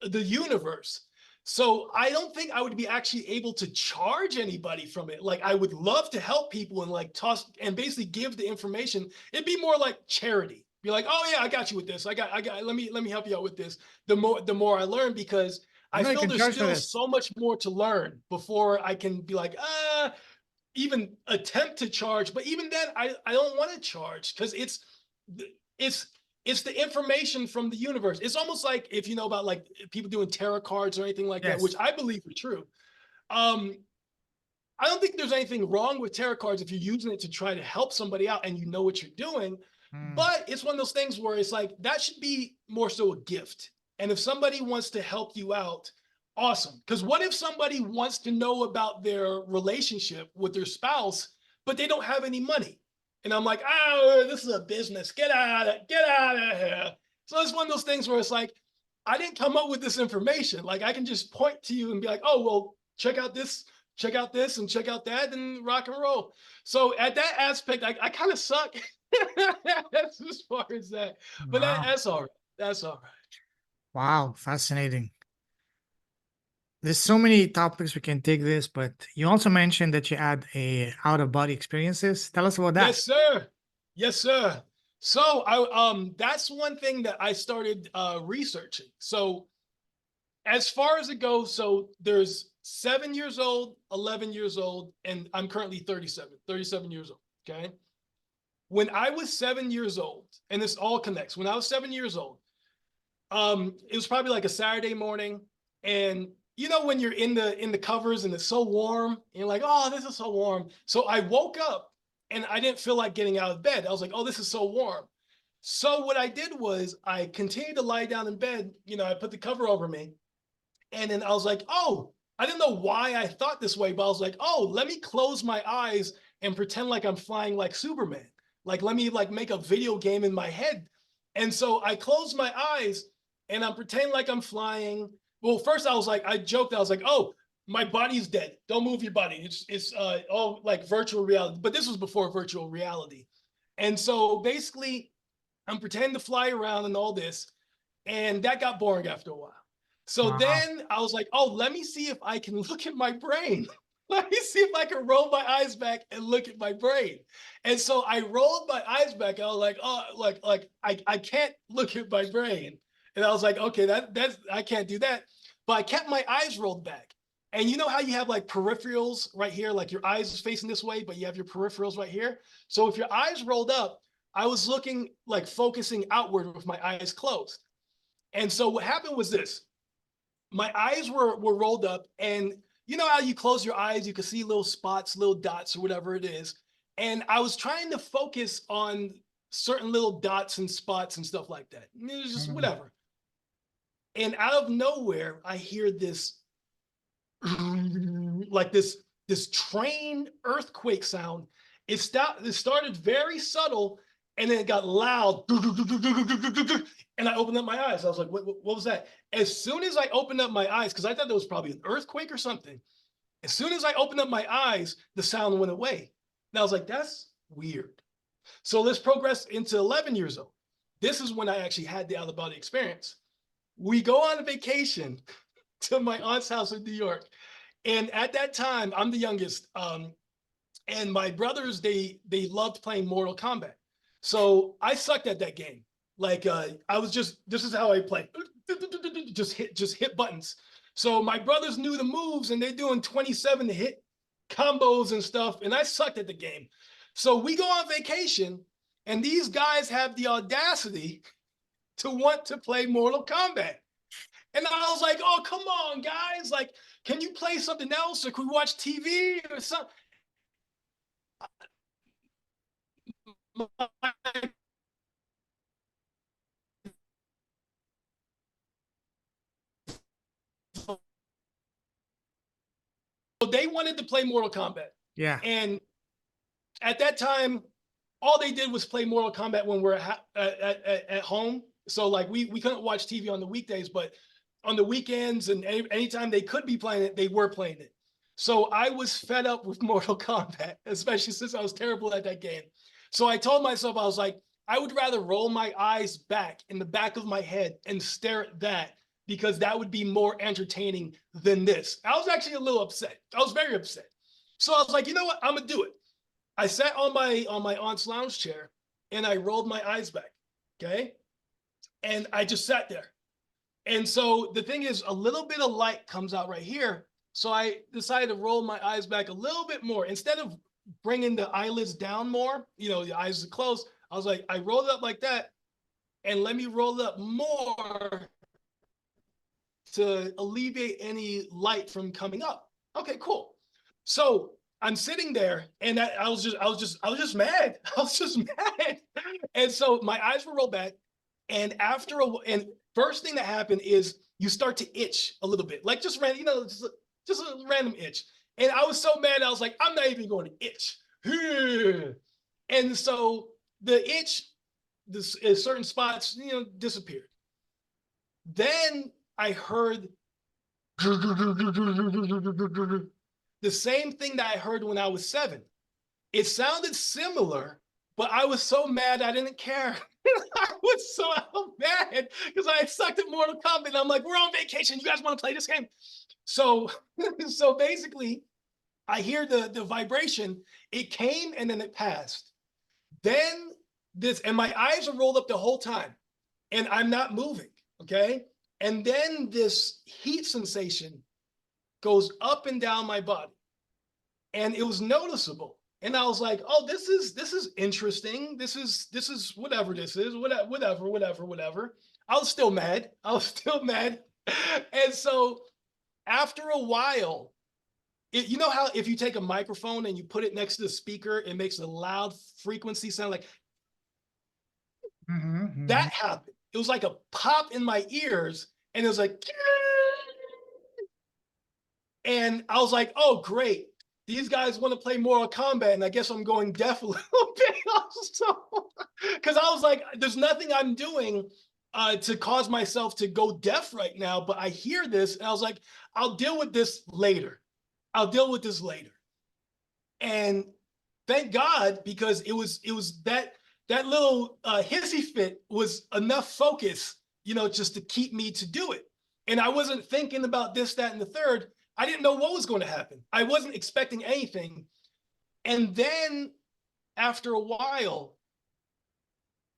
the universe. So I don't think I would be actually able to charge anybody from it. Like I would love to help people and like toss and basically give the information. It'd be more like charity. Be like, oh yeah, I got you with this. I got. Let me help you out with this. The more I learn, because I you feel can there's charge for still this. so much more to learn before I can be like, even attempt to charge. But even then, I don't want to charge, because it's it's the information from the universe. It's almost like if you know about like people doing tarot cards or anything like that, which Yes. I believe are true. Um, I don't think there's anything wrong with tarot cards if you're using it to try to help somebody out and you know what you're doing. Mm. But it's one of those things where it's like that should be more so a gift. And if somebody wants to help you out, awesome. Because what if somebody wants to know about their relationship with their spouse, but they don't have any money? And I'm like, oh, this is a business. Get out of here. So it's one of those things where it's like, I didn't come up with this information. Like I can just point to you and be like, oh, well, check out this, and check out that, and rock and roll. So at that aspect, I kind of suck. That's as far as that. But Wow. that's all right. That's all right. Wow. Fascinating. There's so many topics we can take this, but you also mentioned that you had a out of body experiences. Tell us about that. Yes, sir. Yes, sir. So that's one thing that I started researching. So as far as it goes, so there's 7 years old, 11 years old, and I'm currently 37 years old. Okay. When I was 7 years old, and this all connects, when I was 7 years old, it was probably like a Saturday morning, and when you're in the covers and it's so warm, and you're like, oh, this is so warm. So I woke up and I didn't feel like getting out of bed. I was like, oh, this is so warm. So what I did was I continued to lie down in bed. I put the cover over me, and then I was like, oh, I didn't know why I thought this way, but I was like, oh, let me close my eyes and pretend like I'm flying like Superman. Like, let me like make a video game in my head. And so I closed my eyes and I'm pretending like I'm flying. Well, first I joked, I was like, oh, my body's dead. Don't move your body. It's all like virtual reality. But this was before virtual reality. And so basically, I'm pretending to fly around and all this. And that got boring after a while. So Wow. then I was like, oh, let me see if I can look at my brain. Let me see if I can roll my eyes back and look at my brain. And so I rolled my eyes back. I was like, oh, like I can't look at my brain. And I was like, okay, that's I can't do that. But I kept my eyes rolled back. And you know how you have like peripherals right here, like your eyes is facing this way, but you have your peripherals right here. So if your eyes rolled up, I was looking like focusing outward with my eyes closed. And so what happened was this: my eyes were rolled up, and you know how you close your eyes, you can see little spots, little dots, or whatever it is. And I was trying to focus on certain little dots and spots and stuff like that. It was just Mm. whatever. And out of nowhere, I hear this like this train earthquake sound. It started very subtle, and then it got loud. And I opened up my eyes. I was like, what was that? As soon as I opened up my eyes, because I thought there was probably an earthquake or something. As soon as I opened up my eyes, the sound went away. And I was like, that's weird. So let's progress into 11 years old. This is when I actually had the out of body experience. We go on a vacation to my aunt's house in New York. And at that time, I'm the youngest. And my brothers, they loved playing Mortal Kombat. So I sucked at that game. Like I was just, this is how I play. Just hit buttons. So my brothers knew the moves, and they're doing 27 to hit combos and stuff. And I sucked at the game. So we go on vacation, and these guys have the audacity to want to play Mortal Kombat. And I was like, oh, come on, guys. Like, can you play something else? Or can we watch TV or something? wanted to play Mortal Kombat. Yeah. And at that time, all they did was play Mortal Kombat when we're at home. So like we couldn't watch TV on the weekdays, but on the weekends and anytime they could be playing it, they were playing it. So I was fed up with Mortal Kombat, especially since I was terrible at that game. So I told myself, I was like, I would rather roll my eyes back in the back of my head and stare at that, because that would be more entertaining than this. I was actually a little upset. I was very upset. So I was like, you know what? I'm gonna do it. I sat on my aunt's lounge chair and I rolled my eyes back. Okay. And I just sat there. And so the thing is, a little bit of light comes out right here. So I decided to roll my eyes back a little bit more. Instead of bringing the eyelids down more, you know, the eyes are closed, I was like, I rolled it up like that. And let me roll it up more to alleviate any light from coming up. Okay, cool. So I'm sitting there and I was just mad. I was just mad. And so my eyes were rolled back. And and first thing that happened is you start to itch a little bit, like just random, you know, just a random itch. And I was so mad, I was like, I'm not even going to itch. And so the itch, in certain spots, you know, disappeared. Then I heard the same thing that I heard when I was 7. It sounded similar, but I was so mad I didn't care. I was so mad because I had sucked at Mortal Kombat. And I'm like, we're on vacation. You guys want to play this game? So, so basically, I hear the vibration. It came and then it passed. Then and my eyes are rolled up the whole time, and I'm not moving. Okay. And then this heat sensation goes up and down my body, and it was noticeable. And I was like, oh, this is interesting. This is whatever this is, whatever. I was still mad. And so after a while, you know how if you take a microphone and you put it next to the speaker, it makes a loud frequency sound like that happened. It was like a pop in my ears, and it was like, and I was like, oh, great. These guys want to play Mortal Kombat, and I guess I'm going deaf a little bit also. Because I was like, there's nothing I'm doing to cause myself to go deaf right now, but I hear this, and I was like, I'll deal with this later. And thank God, because it was that little hissy fit was enough focus, you know, just to keep me to do it. And I wasn't thinking about this, that, and the third. I didn't know what was going to happen. I wasn't expecting anything. And then after a while,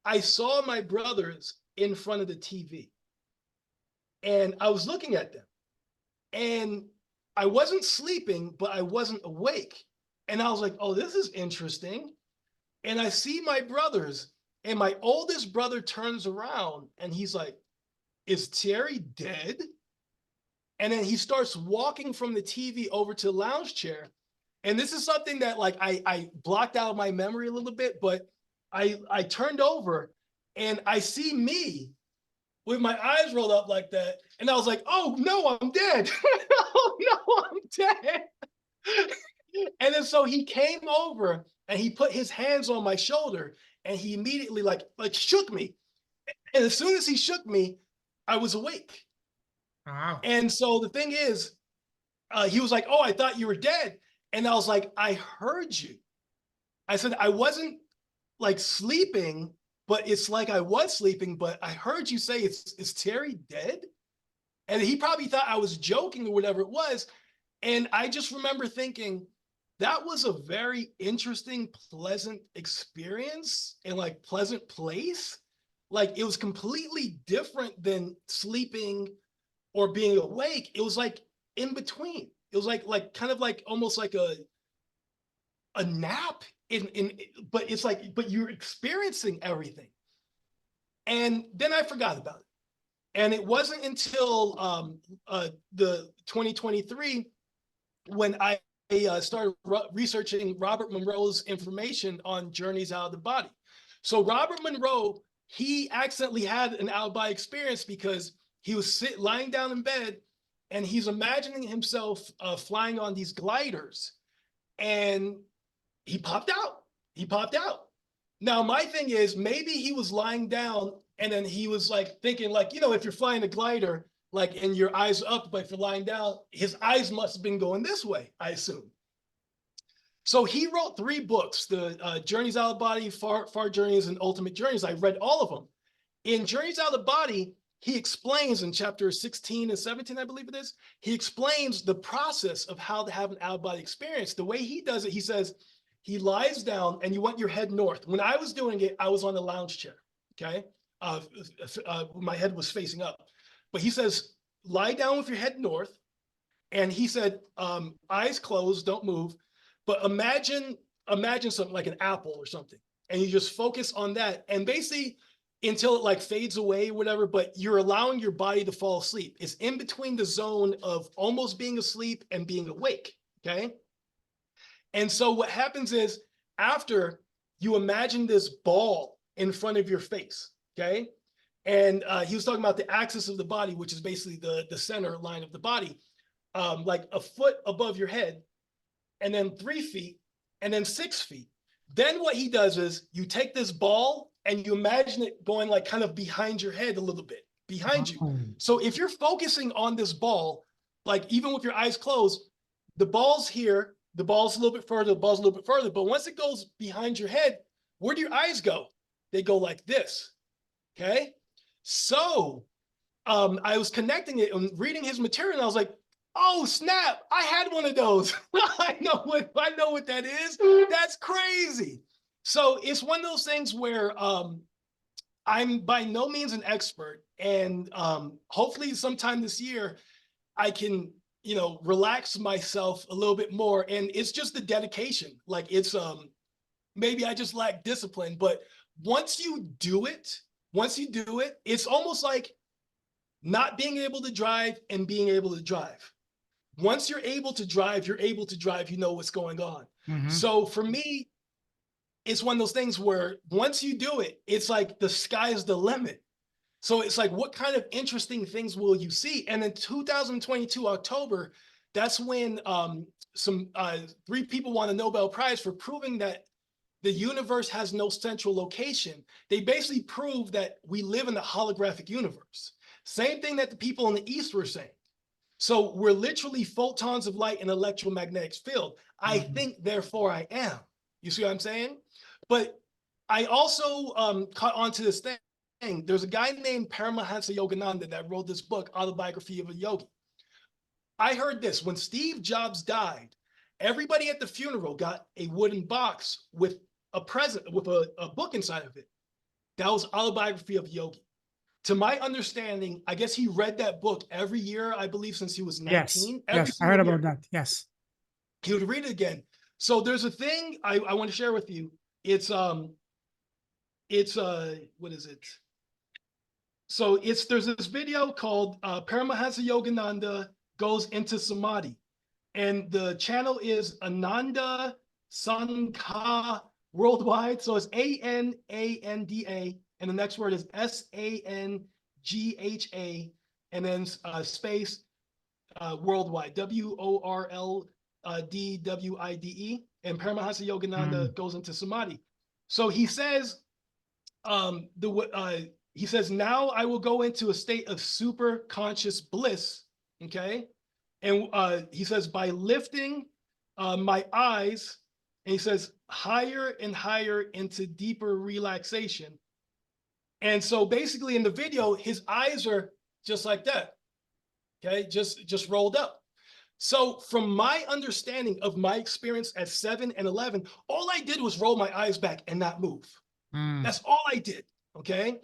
I saw my brothers in front of the TV. And I was looking at them. And I wasn't sleeping, but I wasn't awake. And I was like, oh, this is interesting. And I see my brothers, and my oldest brother turns around and he's like, is Thierry dead? And then he starts walking from the TV over to the lounge chair. And this is something that like I blocked out of my memory a little bit, but I turned over and I see me with my eyes rolled up like that. And I was like, oh no, I'm dead. Oh no, I'm dead. And then so he came over and he put his hands on my shoulder and he immediately like shook me. And as soon as he shook me, I was awake. Wow. And so the thing is, he was like, oh, I thought you were dead. And I was like, I heard you. I said, I wasn't like sleeping, but it's like I was sleeping, but I heard you say, is Thierry dead? And he probably thought I was joking or whatever it was. And I just remember thinking, that was a very interesting, pleasant experience and like pleasant place. Like it was completely different than sleeping or being awake. It was like in between. It was like kind of like almost like a nap but it's like, but you're experiencing everything. And then I forgot about it. And it wasn't until the 2023 when I started researching Robert Monroe's information on journeys out of the body. So Robert Monroe, he accidentally had an out of body experience because he was lying down in bed and he's imagining himself flying on these gliders, and he popped out. He popped out. Now, my thing is, maybe he was lying down and then he was like thinking, like, you know, if you're flying a glider, like, and your eyes are up, but if you're lying down, his eyes must have been going this way, I assume. So he wrote 3 books, the Journeys Out of the Body, Far Journeys, and Ultimate Journeys. I read all of them. In Journeys Out of the Body, he explains in chapter 16 and 17, I believe it is, he explains the process of how to have an out-of-body experience. The way he does it, he says, he lies down and you want your head north. When I was doing it, I was on the lounge chair, okay? My head was facing up. But he says, lie down with your head north. And he said, eyes closed, don't move. But imagine something like an apple or something. And you just focus on that. And basically, until it like fades away or whatever, but you're allowing your body to fall asleep. It's in between the zone of almost being asleep and being awake, okay? And so what happens is, after you imagine this ball in front of your face, okay? And he was talking about the axis of the body, which is basically the center line of the body, like a foot above your head, and then 3 feet, and then 6 feet. Then what he does is you take this ball and you imagine it going like kind of behind your head a little bit, behind you. So if you're focusing on this ball, like even with your eyes closed, the ball's here, the ball's a little bit further, the ball's a little bit further, but once it goes behind your head, where do your eyes go? They go like this, okay? So I was connecting it and reading his material, and I was like, oh snap, I had one of those. I know what that is. That's crazy. So it's one of those things where I'm by no means an expert, and hopefully sometime this year I can, you know, relax myself a little bit more. And it's just the dedication. Like it's maybe I just lack discipline, but once you do it, it's almost like not being able to drive and being able to drive. Once you're able to drive, you know what's going on. Mm-hmm. So for me, it's one of those things where once you do it, it's like the sky is the limit. So it's like, what kind of interesting things will you see? And in 2022, October, that's when some 3 people won a Nobel Prize for proving that the universe has no central location. They basically proved that we live in a holographic universe. Same thing that the people in the East were saying. So we're literally photons of light in an electromagnetic field. I think, therefore I am. You see what I'm saying? But I also caught on to this thing. There's a guy named Paramahansa Yogananda that wrote this book, Autobiography of a Yogi. I heard this: when Steve Jobs died, everybody at the funeral got a wooden box with a present, with a book inside of it. That was Autobiography of a Yogi. To my understanding, I guess he read that book every year, I believe, since he was 19. Yes, I heard about that. Yes. He would read it again. So there's a thing I want to share with you. It's what is it? So there's this video called Paramahansa Yogananda Goes into Samadhi. And the channel is Ananda Sankha Worldwide. So it's ANANDA. And the next word is SANGHA, and then space worldwide, WORLDWIDE. And Paramahansa Yogananda goes into Samadhi. So he says, he says, now I will go into a state of super conscious bliss. Okay. And he says, by lifting my eyes, and he says, higher and higher into deeper relaxation. And so basically in the video, his eyes are just like that, okay? Just rolled up. So from my understanding of my experience at 7 and 11, all I did was roll my eyes back and not move. That's all I did, okay?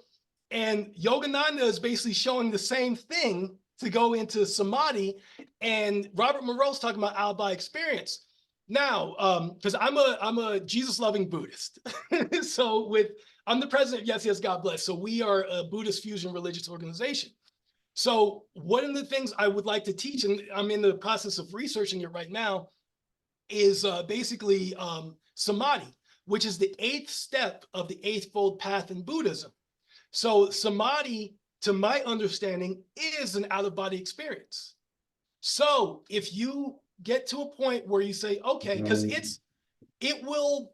And Yogananda is basically showing the same thing to go into Samadhi, and Robert Monroe's talking about out-of-body experience. Now, because I'm a Jesus-loving Buddhist, so I'm the president of Yes, God Bless. So we are a Buddhist fusion religious organization. So one of the things I would like to teach, and I'm in the process of researching it right now, is basically Samadhi, which is the 8th step of the 8th-fold path in Buddhism. So Samadhi, to my understanding, is an out-of-body experience. So if you get to a point where you say, okay, because it will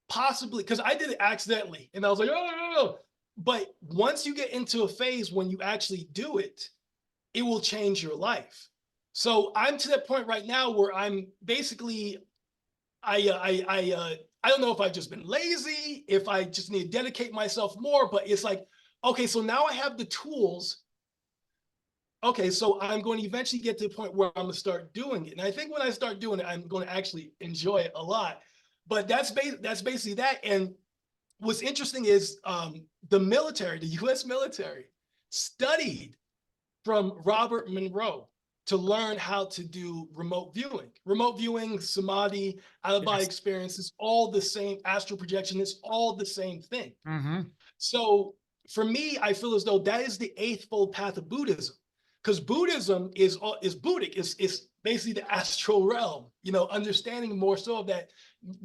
possibly, because I did it accidentally and I was like, oh, but once you get into a phase when you actually do it, it will change your life. So I'm to that point right now where I'm basically, I don't know if I've just been lazy, if I just need to dedicate myself more, but it's like, okay, so now I have the tools. Okay, so I'm going to eventually get to the point where I'm going to start doing it. And I think when I start doing it, I'm going to actually enjoy it a lot. But that's basically that. And what's interesting is the military, the US military, studied from Robert Monroe to learn how to do remote viewing. Remote viewing, Samadhi, out-of-body Yes. experience is all the same. Astral projection is all the same thing. Mm-hmm. So for me, I feel as though that is the eightfold path of Buddhism, because Buddhism is Buddhic. It's basically the astral realm. You know, understanding more so of that,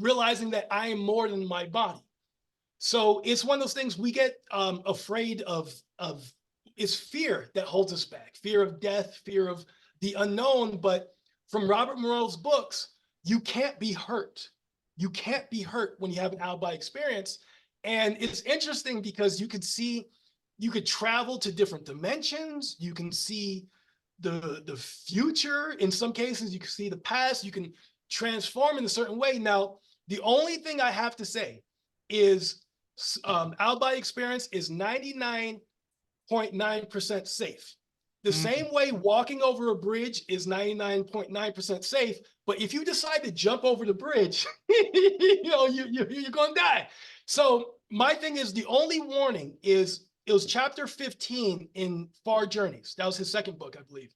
realizing that I am more than my body. So it's one of those things we get afraid of. It's fear that holds us back. Fear of death, fear of the unknown. But from Robert Monroe's books, you can't be hurt. You can't be hurt when you have an out-of-body experience. And it's interesting because you could see, you could travel to different dimensions. You can see the future. In some cases, you can see the past. You can transform in a certain way. Now, the only thing I have to say is out-of-body experience is 99.9% safe. The same way walking over a bridge is 99.9% safe, but if you decide to jump over the bridge, you know, you're going to die. So my thing is, the only warning is, it was chapter 15 in Far Journeys. That was his second book, I believe.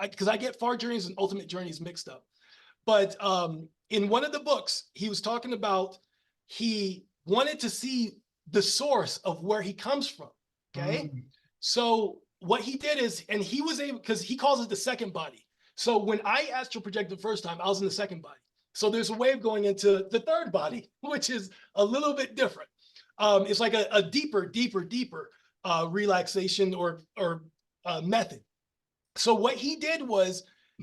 Because I get Far Journeys and Ultimate Journeys mixed up. But in one of the books, he was talking about, he wanted to see the source of where he comes from. Okay. So what he did is, and he was able, because he calls it the second body. So when I astral projected the first time, I was in the second body. So there's a way of going into the third body, which is a little bit different. It's like a deeper relaxation or method. So what he did was,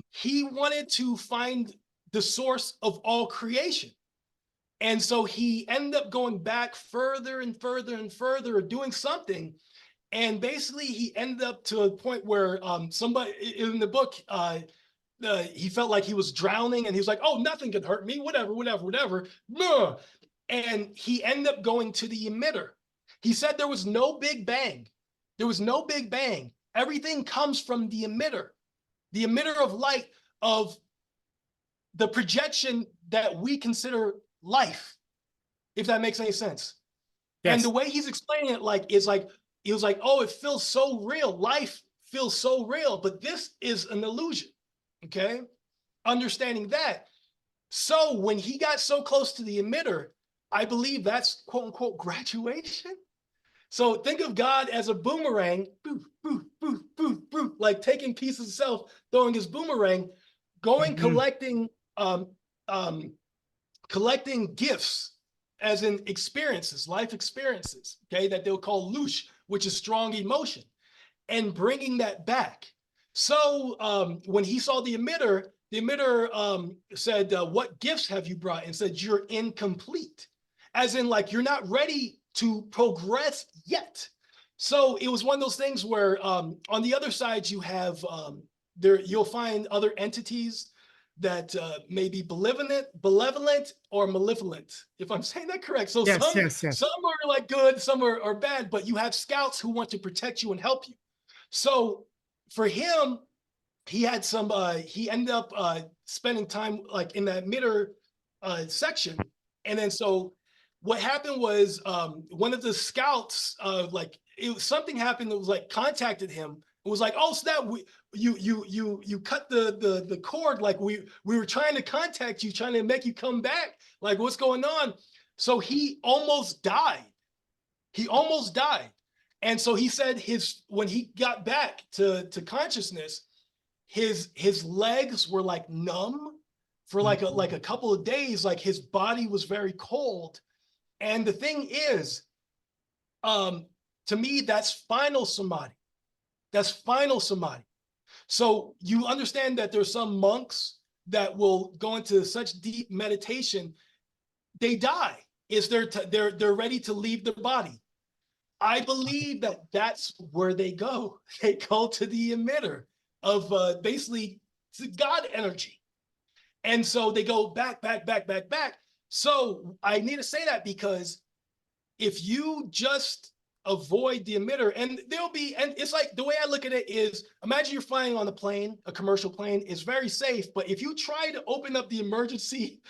he wanted to find the source of all creation. And so he ended up going back further and further and further, doing something. And basically he ended up to a point where somebody in the book, he felt like he was drowning and he was like, oh, nothing can hurt me, whatever. And he ended up going to the emitter. He said there was no big bang. There was no big bang. Everything comes from the emitter of light, of the projection that we consider life, if that makes any sense. Yes. And the way he's explaining it, like, is like, he was like, oh, it feels so real. Life feels so real, but this is an illusion. Okay. Understanding that. So when he got so close to the emitter, I believe that's quote unquote graduation. So think of God as a boomerang, boof, boof, boof, boof, boof, like taking pieces of self, throwing his boomerang, going, collecting gifts, as in experiences, life experiences, okay, that they'll call louche, which is strong emotion, and bringing that back. So when he saw the emitter said, what gifts have you brought? And said, you're incomplete. As in, like, you're not ready to progress yet. So it was one of those things where on the other side, you have, you'll find other entities that may be benevolent or malevolent, if I'm saying that correct. So yes, some are like good, some are bad, but you have scouts who want to protect you and help you. So for him, he had some, he ended up spending time like in that emitter section. And then so what happened was one of the scouts, like something happened that was like contacted him. It was like, oh, so that you cut the cord. Like we were trying to contact you, trying to make you come back. Like, what's going on? So he almost died. He almost died. And so he said when he got back to consciousness, his legs were like numb for like a couple of days. Like his body was very cold. And the thing is, to me, that's final samadhi. That's final samadhi. So you understand that there's some monks that will go into such deep meditation, they die. They're ready to leave the body. I believe that that's where they go. They go to the emitter of basically God energy. And so they go back, back, back, back, back. So I need to say that because if you just avoid the emitter, and it's like the way I look at it is, imagine you're flying on a plane, a commercial plane is very safe, but if you try to open up the emergency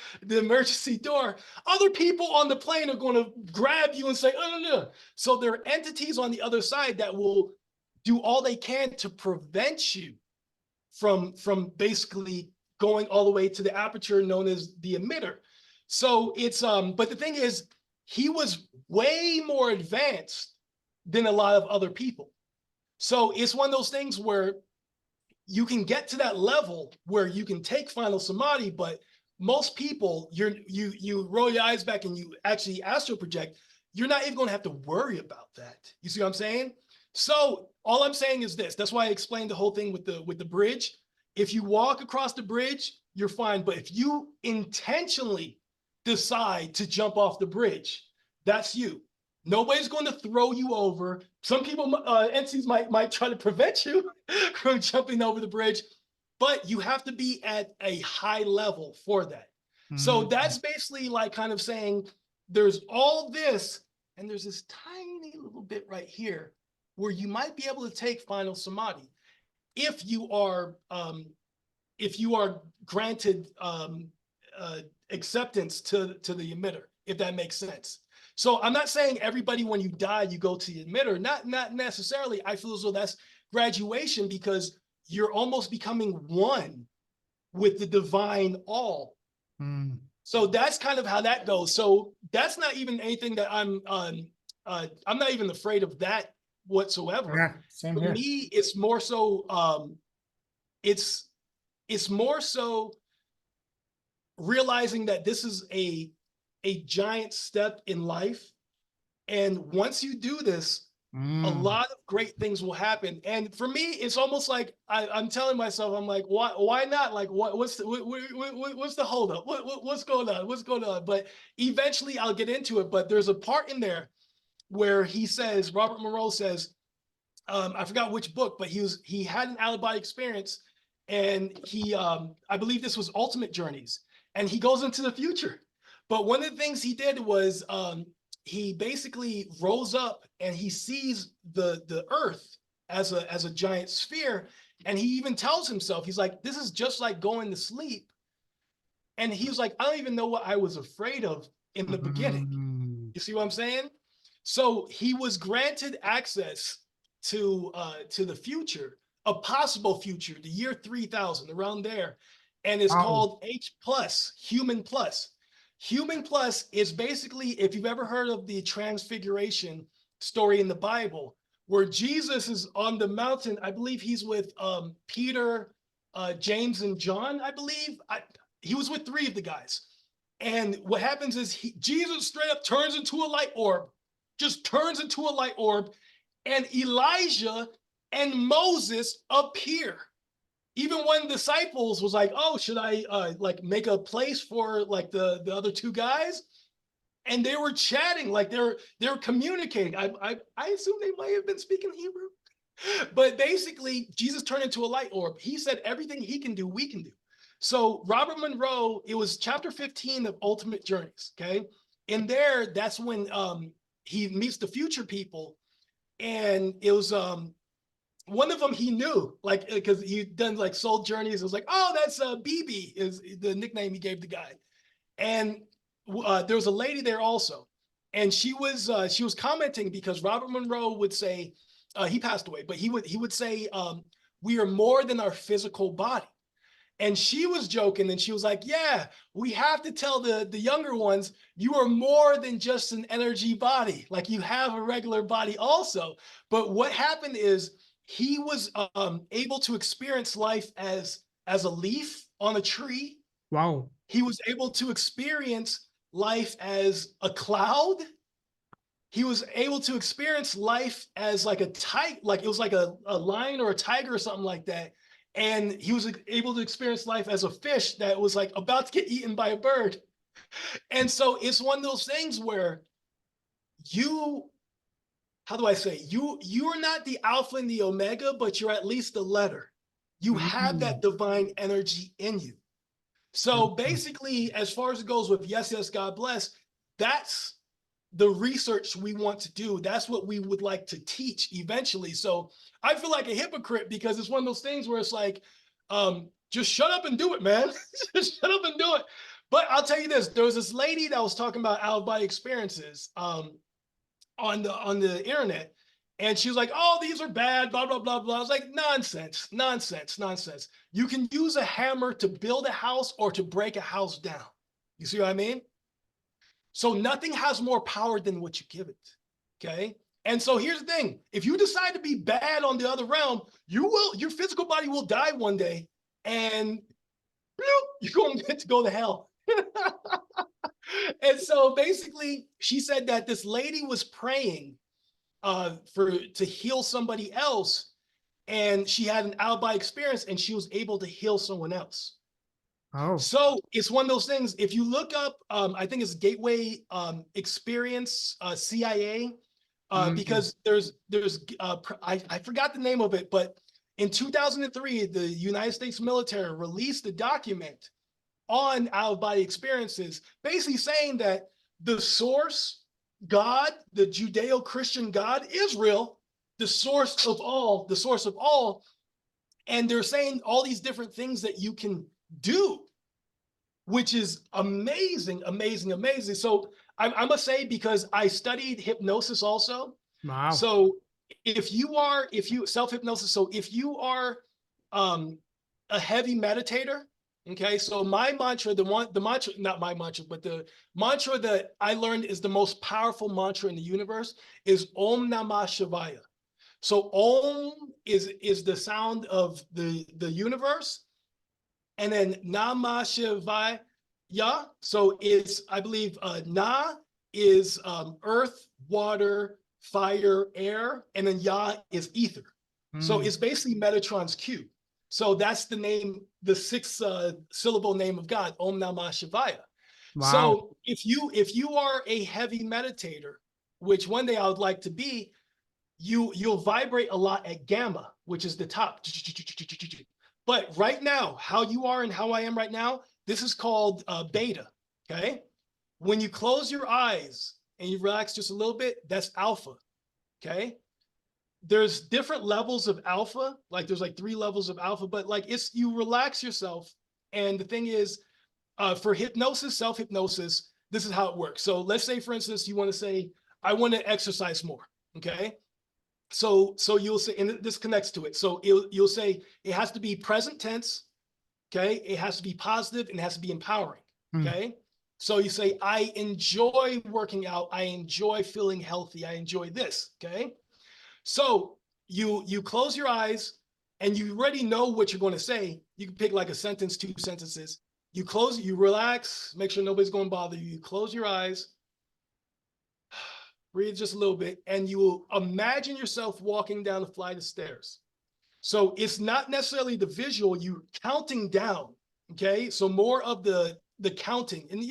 door, other people on the plane are going to grab you and say, oh, no. So there are entities on the other side that will do all they can to prevent you from basically going all the way to the aperture known as the emitter. So it's but the thing is, he was way more advanced than a lot of other people. So it's one of those things where you can get to that level where you can take final samadhi, but most people, you roll your eyes back and you actually astral project, you're not even going to have to worry about that. You see what I'm saying? So all I'm saying is this. That's why I explained the whole thing with the bridge. If you walk across the bridge, you're fine. But if you intentionally decide to jump off the bridge, that's you. Nobody's going to throw you over. Some people, entities might try to prevent you from jumping over the bridge, but you have to be at a high level for that. So that's basically like kind of saying there's all this, and there's this tiny little bit right here where you might be able to take final samadhi if you are granted acceptance to the emitter, if that makes sense. So I'm not saying everybody, when you die, you go to the emitter. Not necessarily. I feel as though that's graduation because you're almost becoming one with the divine all. So that's kind of how that goes. So that's not even anything that I'm not even afraid of that whatsoever. Yeah, same For here. me, it's more so it's more so realizing that this is a giant step in life. And once you do this, a lot of great things will happen. And for me, it's almost like I'm telling myself, I'm like, why not? Like, what's the holdup? What's going on? What's going on? But eventually I'll get into it. But there's a part in there where he says, Robert Monroe says, I forgot which book, but he had an out-of-body experience, and I believe this was Ultimate Journeys, and he goes into the future. But one of the things he did was he basically rose up and he sees the earth as a giant sphere, and he even tells himself, he's like, this is just like going to sleep. And he was like, I don't even know what I was afraid of in the beginning. You see what I'm saying? So he was granted access to the future, a possible future, the year 3000, around there. And it's called H plus, human plus. Human plus is basically, if you've ever heard of the transfiguration story in the Bible, where Jesus is on the mountain. I believe he's with Peter, James, and John, I believe. He was with 3 of the guys. And what happens is Jesus straight up turns into a light orb, just turns into a light orb, and Elijah and Moses appear. Even one disciples was like, oh, should I like make a place for like the other 2 guys? And they were chatting, like they're communicating. I assume they might have been speaking Hebrew. But basically, Jesus turned into a light orb. He said everything he can do, we can do. So Robert Monroe, it was chapter 15 of Ultimate Journeys, okay? In there, that's when he meets the future people. And it was one of them he knew, like, because he'd done like soul journeys. It was like, oh, that's BB is the nickname he gave the guy. And there was a lady there also. And she was commenting because Robert Monroe would say, he passed away, but he would say, we are more than our physical body. And she was joking, and she was like, yeah, we have to tell the younger ones, you are more than just an energy body. Like, you have a regular body also. But what happened is he was able to experience life as a leaf on a tree. Wow. He was able to experience life as a cloud. He was able to experience life as like a tiger, like it was like a lion or a tiger or something like that. And he was able to experience life as a fish that was like about to get eaten by a bird. And so it's one of those things where you, how do I say, you're not the alpha and the omega, but you're at least the letter. You have that divine energy in you. So basically, as far as it goes with yes, yes, God bless, that's the research we want to do. That's what we would like to teach eventually. So I feel like a hypocrite because it's one of those things where it's like, just shut up and do it, man. Just shut up and do it. But I'll tell you this, there was this lady that was talking about out-of-body experiences on the internet. And she was like, oh, these are bad, blah, blah, blah, blah. I was like, nonsense, nonsense, nonsense. You can use a hammer to build a house or to break a house down. You see what I mean? So nothing has more power than what you give it, okay? And so here's the thing. If you decide to be bad on the other realm, your physical body will die one day and you're going to get to go to hell. And so basically, she said that this lady was praying to heal somebody else, and she had an out-of-body experience, and she was able to heal someone else. Oh. So it's one of those things. If you look up, I think it's Gateway Experience CIA, because I forgot the name of it, but in 2003, the United States military released a document on out-of-body experiences, basically saying that the source, God, the Judeo-Christian God, Israel, the source of all, and they're saying all these different things that you can do, which is amazing, amazing, amazing. So I must say, because I studied hypnosis also. Wow. So if you self-hypnosis, so if you are a heavy meditator, okay, so my mantra, not my mantra, but the mantra that I learned is the most powerful mantra in the universe is Om Namah Shivaya. So Om is the sound of the universe, and then Namah Shivaya. So it's, I believe, Na is earth, water, fire, air, and then Ya is ether. So it's basically Metatron's cube. So that's the name, the six syllable name of God, Om Namah Shivaya. Wow. So if you are a heavy meditator, which one day I would like to be, you'll vibrate a lot at gamma, which is the top. But right now, how you are and how I am right now, this is called beta, okay? When you close your eyes and you relax just a little bit, that's alpha, okay? There's different levels of alpha, like there's like 3 levels of alpha, but like you relax yourself. And the thing is, for hypnosis, self-hypnosis, this is how it works. So let's say, for instance, you want to say, I want to exercise more, okay? So you'll say, and this connects to it. So you'll say it has to be present tense, okay? It has to be positive and it has to be empowering, okay? So you say, I enjoy working out. I enjoy feeling healthy. I enjoy this, okay? So you close your eyes and you already know what you're going to say. You can pick like a sentence, 2 sentences. You close, you relax, make sure nobody's going to bother you. You close your eyes, breathe just a little bit, and you will imagine yourself walking down a flight of stairs. So it's not necessarily the visual, you counting down, okay? So more of the counting, and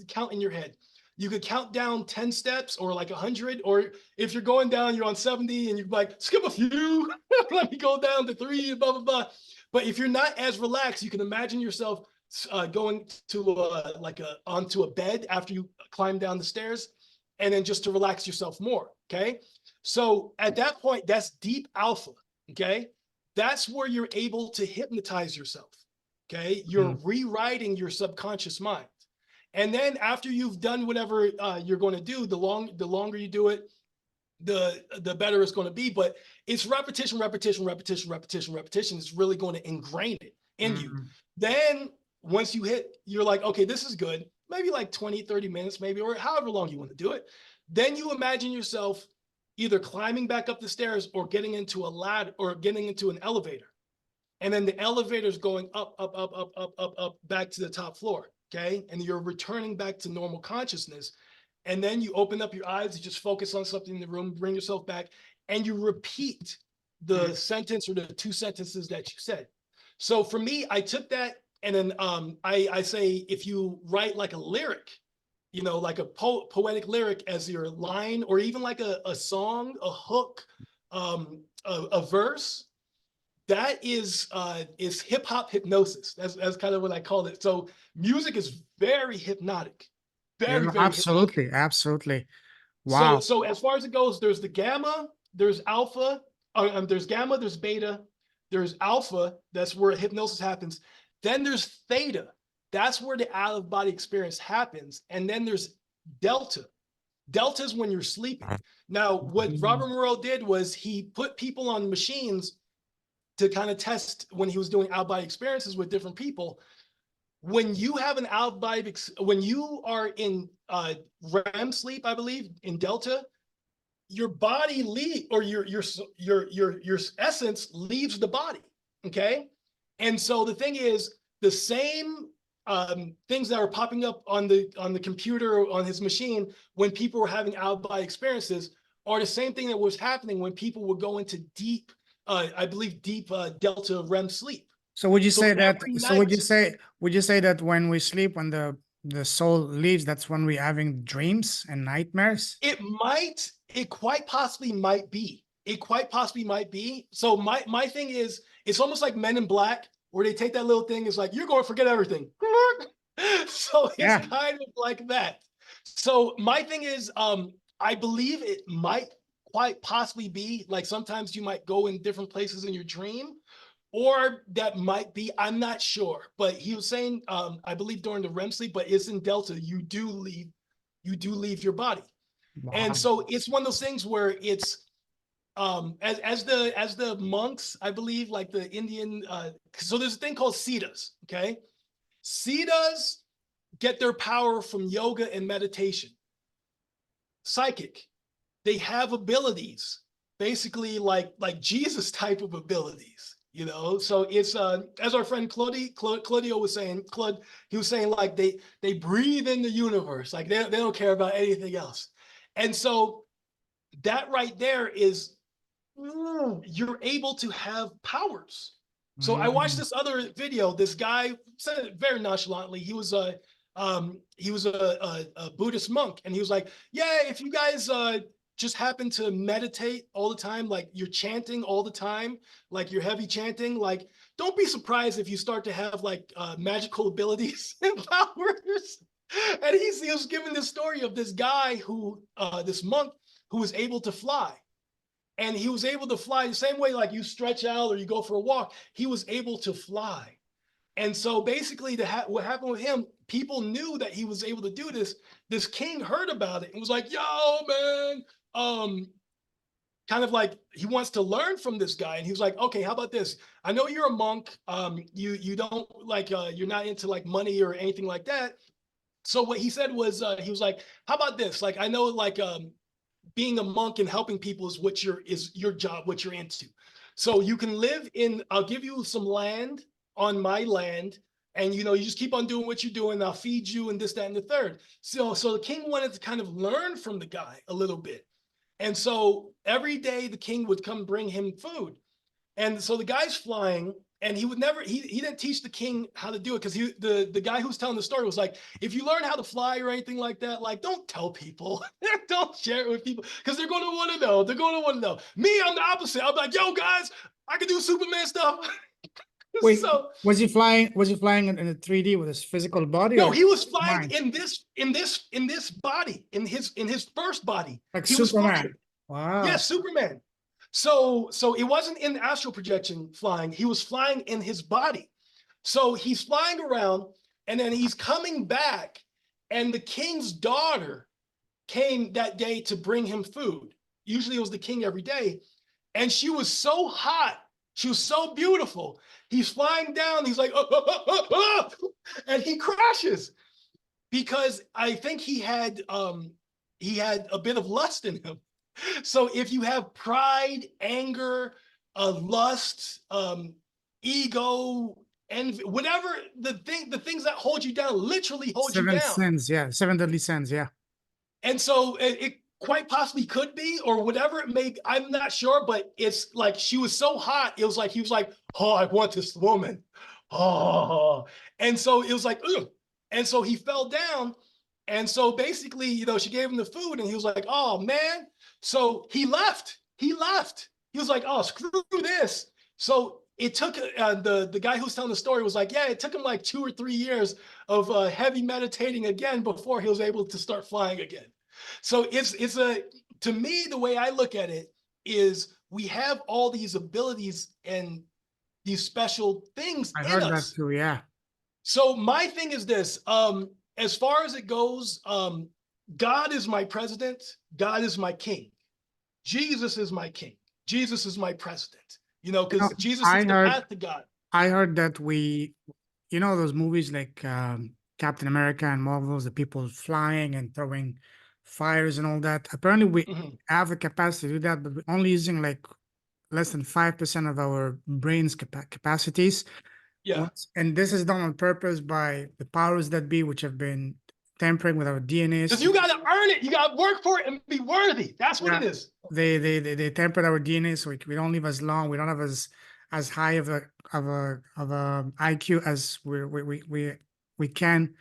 count in your head. You could count down 10 steps or like 100, or if you're going down, you're on 70 and you're like, skip a few, let me go down to 3, blah, blah, blah. But if you're not as relaxed, you can imagine yourself going to onto a bed after you climb down the stairs, and then just to relax yourself more, okay? So at that point, that's deep alpha, okay? That's where you're able to hypnotize yourself, okay? You're rewriting your subconscious mind. And then after you've done whatever you're going to do, the longer you do it, the better it's going to be. But it's repetition, repetition, repetition, repetition, repetition. It's really going to ingrain it in you. Then once you hit, you're like, okay, this is good. Maybe like 20, 30 minutes, maybe, or however long you want to do it. Then you imagine yourself either climbing back up the stairs or getting into a ladder or getting into an elevator. And then the elevator is going up, up, up, up, up, up, up, back to the top floor. Okay. And you're returning back to normal consciousness. And then you open up your eyes, you just focus on something in the room, bring yourself back, and you repeat the sentence or the 2 sentences that you said. So for me, I took that, and then I say, if you write like a lyric, you know, like a poetic lyric as your line, or even like a song, a hook, a verse, that is hip hop hypnosis. That's kind of what I call it. So music is very hypnotic, Yeah, very, very hypnotic. absolutely, absolutely. So, Wow. so as far as it goes, there's the gamma, there's alpha, there's gamma, there's beta, there's alpha. That's where hypnosis happens. Then there's theta. That's where the out of body experience happens. And then there's delta. Delta is when you're sleeping. Now, what Robert Moreau did was he put people on machines to kind of test when he was doing out of body experiences with different people. When you have an out of body, when you are in REM sleep, I believe in delta, your body or your essence leaves the body. Okay, and so the thing is, the same things that are popping up on the computer or on his machine when people were having out of body experiences are the same thing that was happening when people would go into deep, I believe, deep delta REM sleep. So would you So say that, every so night, would you say that when we sleep, when the soul leaves, that's when we're having dreams and nightmares? it quite possibly might be. It quite possibly might be. So my thing is, it's almost like Men in Black, where they take that little thing, it's like, you're going to forget everything. So it's Yeah. kind of like that. So my thing is, I believe it might quite possibly be like, sometimes you might go in different places in your dream, or that might be, I'm not sure. But he was saying, I believe during the REM sleep, but it's in delta, you do leave your body. And Wow. so it's one of those things where it's as the monks, I believe, like the Indian, so there's a thing called siddhas. Okay, siddhas get their power from yoga and meditation. Psychic, they have abilities, basically like Jesus type of abilities, you know. So it's as our friend Claudio was saying, Claude, he was saying, like, they breathe in the universe, like they don't care about anything else. And so that right there is, you're able to have powers. So I watched this other video. This guy said it very nonchalantly. He was a Buddhist monk, and he was like, "Yeah, if you guys just happen to meditate all the time, like you're chanting all the time, like you're heavy chanting, like don't be surprised if you start to have like magical abilities and powers." And he was giving this story of this guy who, this monk who was able to fly. And he was able to fly the same way, like you stretch out or you go for a walk. He was able to fly. And so basically, what happened with him, people knew that he was able to do this. This king heard about it and was like, "Yo, man," kind of like he wants to learn from this guy. And he was like, "Okay, how about this? I know you're a monk. You don't like, you're not into like money or anything like that." So what he said was, he was like, "How about this? Like, I know like being a monk and helping people is your job, what you're into. So you can live in, I'll give you some land on my land, and you just keep on doing what you're doing. I'll feed you and this, that, and the third." So the king wanted to kind of learn from the guy a little bit. And so every day the king would come bring him food. And so the guy's flying, and he didn't teach the king how to do it, because the guy who's telling the story was like, "If you learn how to fly or anything like that, like, don't tell people, don't share it with people, because they're going to want to know. They're going to want to know." Me, I'm the opposite. I'm like, "Yo, guys, I can do Superman stuff." Wait, So was he flying? Was he flying in a 3D with his physical body, no, or he was flying mind? in this body, in his first body. Like He was flying. Superman. Wow. Yes, Superman. So it wasn't in astral projection flying. He was flying in his body. So he's flying around, and then he's coming back, and the king's daughter came that day to bring him food. Usually it was the king every day. And she was so hot. She was so beautiful. He's flying down. He's like, "Oh, oh, oh, oh, oh," and he crashes, because I think he had a bit of lust in him. So if you have pride, anger, lust, ego, and whatever the things that hold you down, literally hold you Seven down. sins, yeah. Seven deadly sins, yeah. And so it quite possibly could be, or whatever it may be. I'm not sure, but it's like she was so hot. It was like he was like, "Oh, I want this woman." Oh, and so it was like, ugh. And so he fell down. And so basically, you know, she gave him the food, and he was like, "Oh man." So he left. He left. He was like, "Oh, screw this." So it took the guy who was telling the story was like, "Yeah, it took him like 2 or 3 years of heavy meditating again before he was able to start flying again." So it's a, to me, the way I look at it is we have all these abilities and these special things I in heard that us. too. Yeah. So my thing is this, as far as it goes, God is my president, God is my king, Jesus is my king, Jesus is my president, you know, You know, because Jesus I is the heard path to God. I heard that you know, those movies like Captain America and Marvels, the people flying and throwing fires and all that. Apparently, we Mhm. have the capacity to do that, but we're only using like less than 5% of our brain's capacities. Yeah, And this is done on purpose by the powers that be, which have been tampering with our because DNAs. you got to earn it, you got to work for it and be worthy. That's what it Yeah, is. they tempered our DNA, so we don't live as long. We don't have as high of a IQ as we can.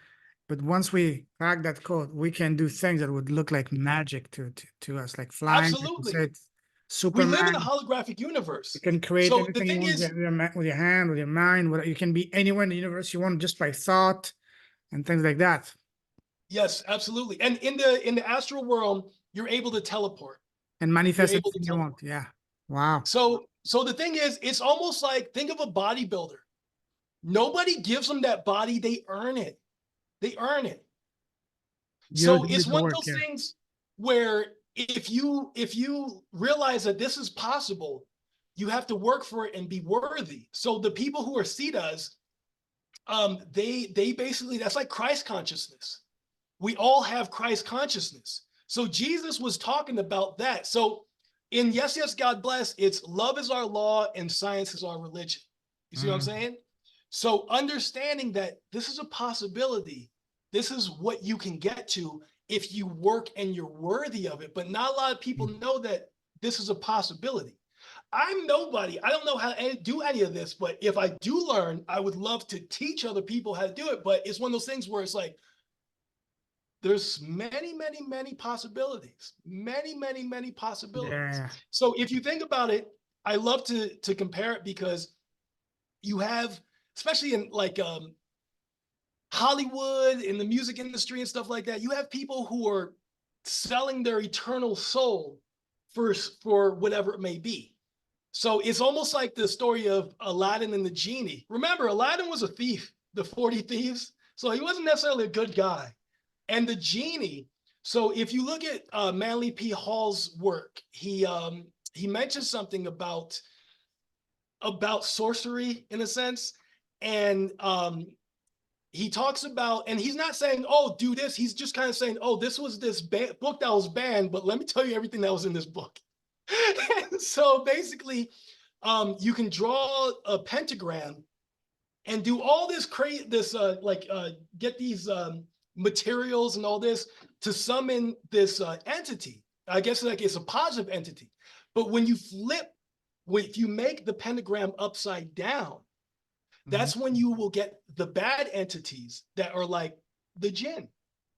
But once we crack that code, we can do things that would look like magic to us, like flying, like you Absolutely. said, We live in a Superman. holographic You universe. can create So the anything you thing want is, with your hand, with your mind. You can be anywhere in the universe you want just by thought and things like that, yes, absolutely. And in the astral world, you're able to teleport. and You're manifest able to anything you teleport. want. Yeah. Wow. So the thing is, it's almost like, think of a bodybuilder. Nobody gives them that body, they earn it. They earn it. You So do it's the one of work. those Yeah. things where if you realize that this is possible, you have to work for it and be worthy. So the people who are Cetas, they basically, that's like Christ consciousness. We all have Christ consciousness. So Jesus was talking about that. So in Yes, Yes, God Bless, it's love is our law and science is our religion. You see what I'm Mm. saying? So understanding that this is a possibility, this is what you can get to if you work and you're worthy of it. But not a lot of people know that this is a possibility. I'm nobody. I don't know how to do any of this, but if I do learn, I would love to teach other people how to do it. But it's one of those things where it's like, there's many possibilities, many possibilities. Yeah. So if you think about it, I love to compare it because you have, especially in like Hollywood, in the music industry and stuff like that, you have people who are selling their eternal soul for whatever it may be. So it's almost like the story of Aladdin and the genie. Remember, Aladdin was a thief, the 40 thieves. So he wasn't necessarily a good guy. And the genie, so if you look at Manly P. Hall's work, he mentions something about sorcery in a sense, and he talks about, and he's not saying, "Oh, do this." He's just kind of saying, "Oh, this was this book that was banned, but let me tell you everything that was in this book." And so basically, you can draw a pentagram and do all this crazy, this get these materials and all this to summon this entity. I guess like it's a positive entity, but when you flip, if you make the pentagram upside down, that's when you will get the bad entities that are like the jinn.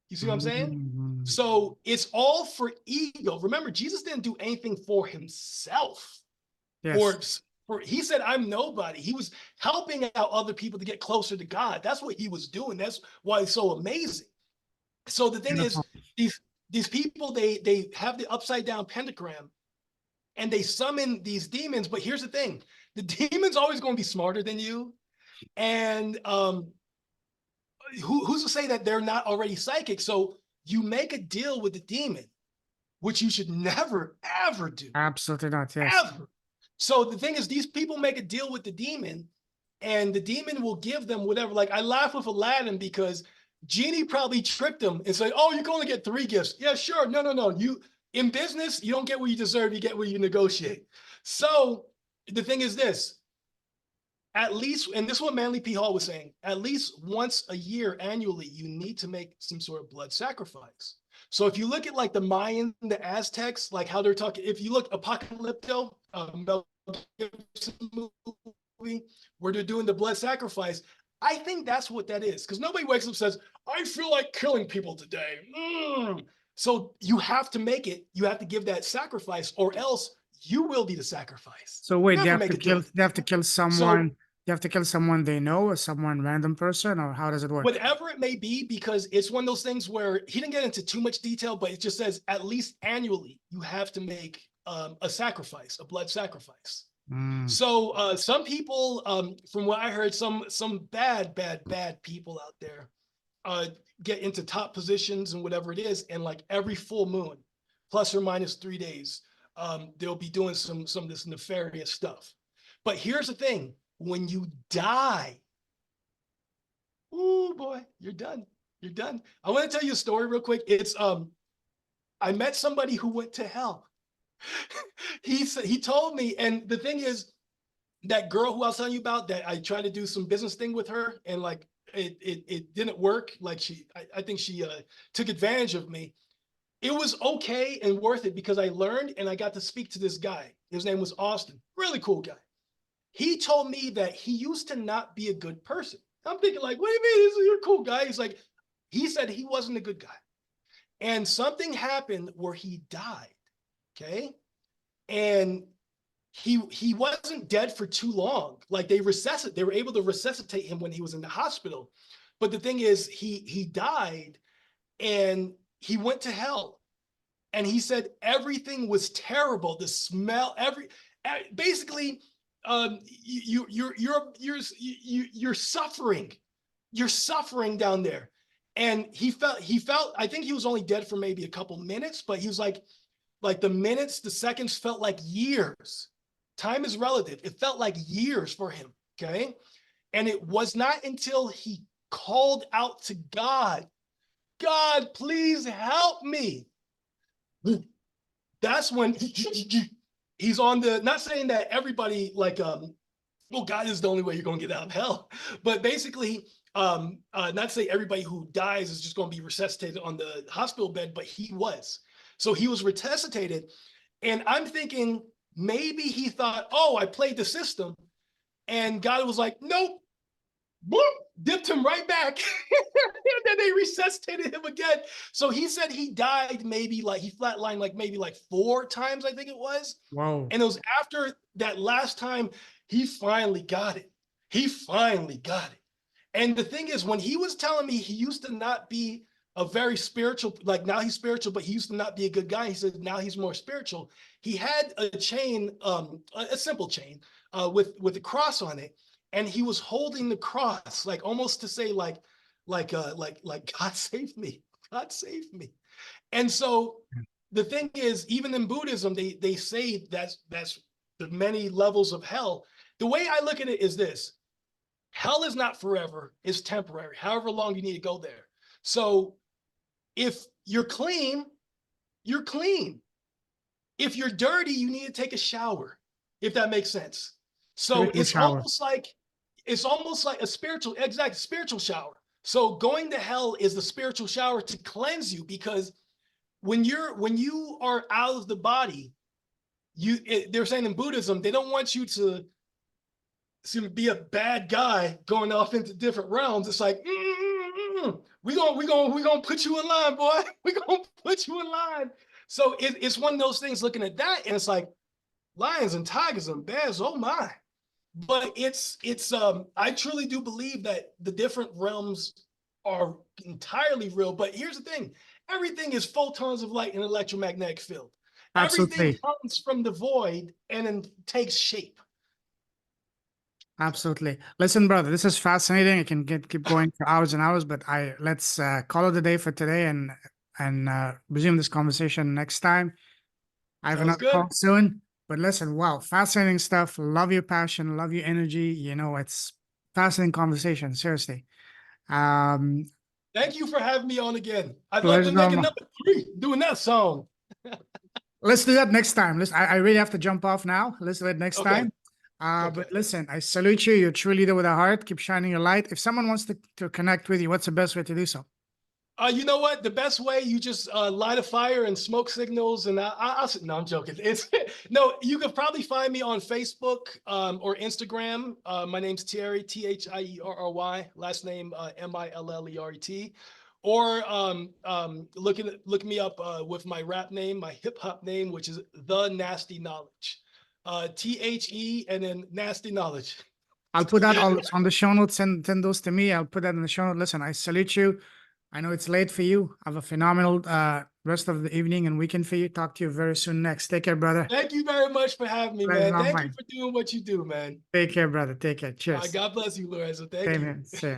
You see what I'm saying? Mhm. So it's all for ego. Remember, Jesus didn't do anything for himself. Yes. or he said, I'm nobody. He was helping out other people to get closer to God. That's what he was doing. That's why it's so amazing. So the thing is, Beautiful. these people, they have the upside down pentagram and they summon these demons. But here's the thing: the demon's always going to be smarter than you. And who's to say that they're not already psychic? So you make a deal with the demon, which you should never ever do. Absolutely not. Yes. Ever. So the thing is, these people make a deal with the demon, and the demon will give them whatever. Like I laugh with Aladdin because Genie probably tricked him and said, "Oh, you can only get 3 gifts." Yeah, sure. No. You in business, you don't get what you deserve. You get what you negotiate. So the thing is this: at least, and this is what Manly P. Hall was saying, at least once a year, annually, you need to make some sort of blood sacrifice. So if you look at like the Mayans, the Aztecs, like how they're talking, if you look Apocalypto, Mel Gibson movie, where they're doing the blood sacrifice, I think that's what that is. Because nobody wakes up and says, I feel like killing people today. So you have to make it, you have to give that sacrifice, or else you will be the sacrifice. So wait, Never make a deal. they have to kill someone. They have to kill someone they know, or someone random person, or how does it work? Whatever it may be, because it's one of those things where he didn't get into too much detail, but it just says at least annually you have to make a sacrifice, a blood sacrifice. So some people, from what I heard, some bad people out there get into top positions and whatever it is, and like every full moon, plus or minus 3 days, they'll be doing some of this nefarious stuff. But here's the thing: when you die, oh boy, you're done. You're done. I want to tell you a story real quick. It's I met somebody who went to hell. He told me, and the thing is, that girl who I was telling you about, that I tried to do some business thing with her, and like it didn't work. Like I think she took advantage of me. It was okay and worth it because I learned, and I got to speak to this guy. His name was Austin. Really cool guy. He told me that he used to not be a good person. I'm thinking like, what do you mean? You're a cool guy. He's like, he said he wasn't a good guy. And something happened where he died. Okay. And he wasn't dead for too long. Like they were able to resuscitate him when he was in the hospital. But the thing is, he died and he went to hell. And he said everything was terrible. The smell, basically, you're suffering. You're suffering down there. And he felt, I think he was only dead for maybe a couple minutes, but he was like the minutes, the seconds felt like years. Time is relative. It felt like years for him. Okay. And it was not until he called out to God, God, please help me. That's when he's on the, not saying that everybody like, well, God is the only way you're going to get out of hell. But basically, not to say everybody who dies is just going to be resuscitated on the hospital bed, but he was. So he was resuscitated. And I'm thinking maybe he thought, oh, I played the system. And God was like, nope. Boop, dipped him right back. And then they resuscitated him again. So he said he died maybe like, he flatlined like maybe like 4 times, I think it was. Wow. And it was after that last time he finally got it. He finally got it. And the thing is, when he was telling me he used to not be a very spiritual, like now he's spiritual, but he used to not be a good guy. He said now he's more spiritual. He had a chain, a simple chain with a cross on it. And he was holding the cross, like almost to say like God save me, God save me. And so the thing is, even in Buddhism, they say that's the many levels of hell. The way I look at it is this: hell is not forever, it's temporary, however long you need to go there. So if you're clean, you're clean. If you're dirty, you need to take a shower, if that makes sense. So it's almost like a spiritual shower. So going to hell is the spiritual shower to cleanse you, because when you are out of the body, they're saying in Buddhism, they don't want you to be a bad guy going off into different realms. It's like, we gonna put you in line, boy. We gonna put you in line. So it's one of those things looking at that, and it's like lions and tigers and bears, oh my. But it's I truly do believe that the different realms are entirely real. But here's the thing: everything is photons of light in an electromagnetic field. Absolutely. Everything comes from the void and then takes shape. Absolutely. Listen, brother, this is fascinating. I can keep going for hours and hours, but let's call it a day for today and resume this conversation next time. I have another call soon. But listen, wow, fascinating stuff. Love your passion, love your energy. You know, it's fascinating conversation. Seriously. Thank you for having me on again. I'd love to make a number 3 doing that song. Let's do that next time. I really have to jump off now. Let's do it next time. But listen, I salute you. You're a true leader with a heart. Keep shining your light. If someone wants to connect with you, what's the best way to do so? You know what? The best way, you just light a fire and smoke signals, and I'll no, I'm joking. It's no, you could probably find me on Facebook or Instagram. My name's Thierry, Thierry. Last name Milleret. Or look me up with my rap name, my hip hop name, which is The Nasty Knowledge. THE and then Nasty Knowledge. I'll put that all on the show notes. Send those to me. I'll put that in the show notes. Listen, I salute you. I know it's late for you. Have a phenomenal rest of the evening and weekend for you. Talk to you very soon next. Take care, brother. Thank you very much for having me, Pleasure's man. all Thank you mine. for doing what you do, man. Take care, brother. Take care. All right, Cheers. God bless you, Lorenzo. Thank Same you. here. See ya.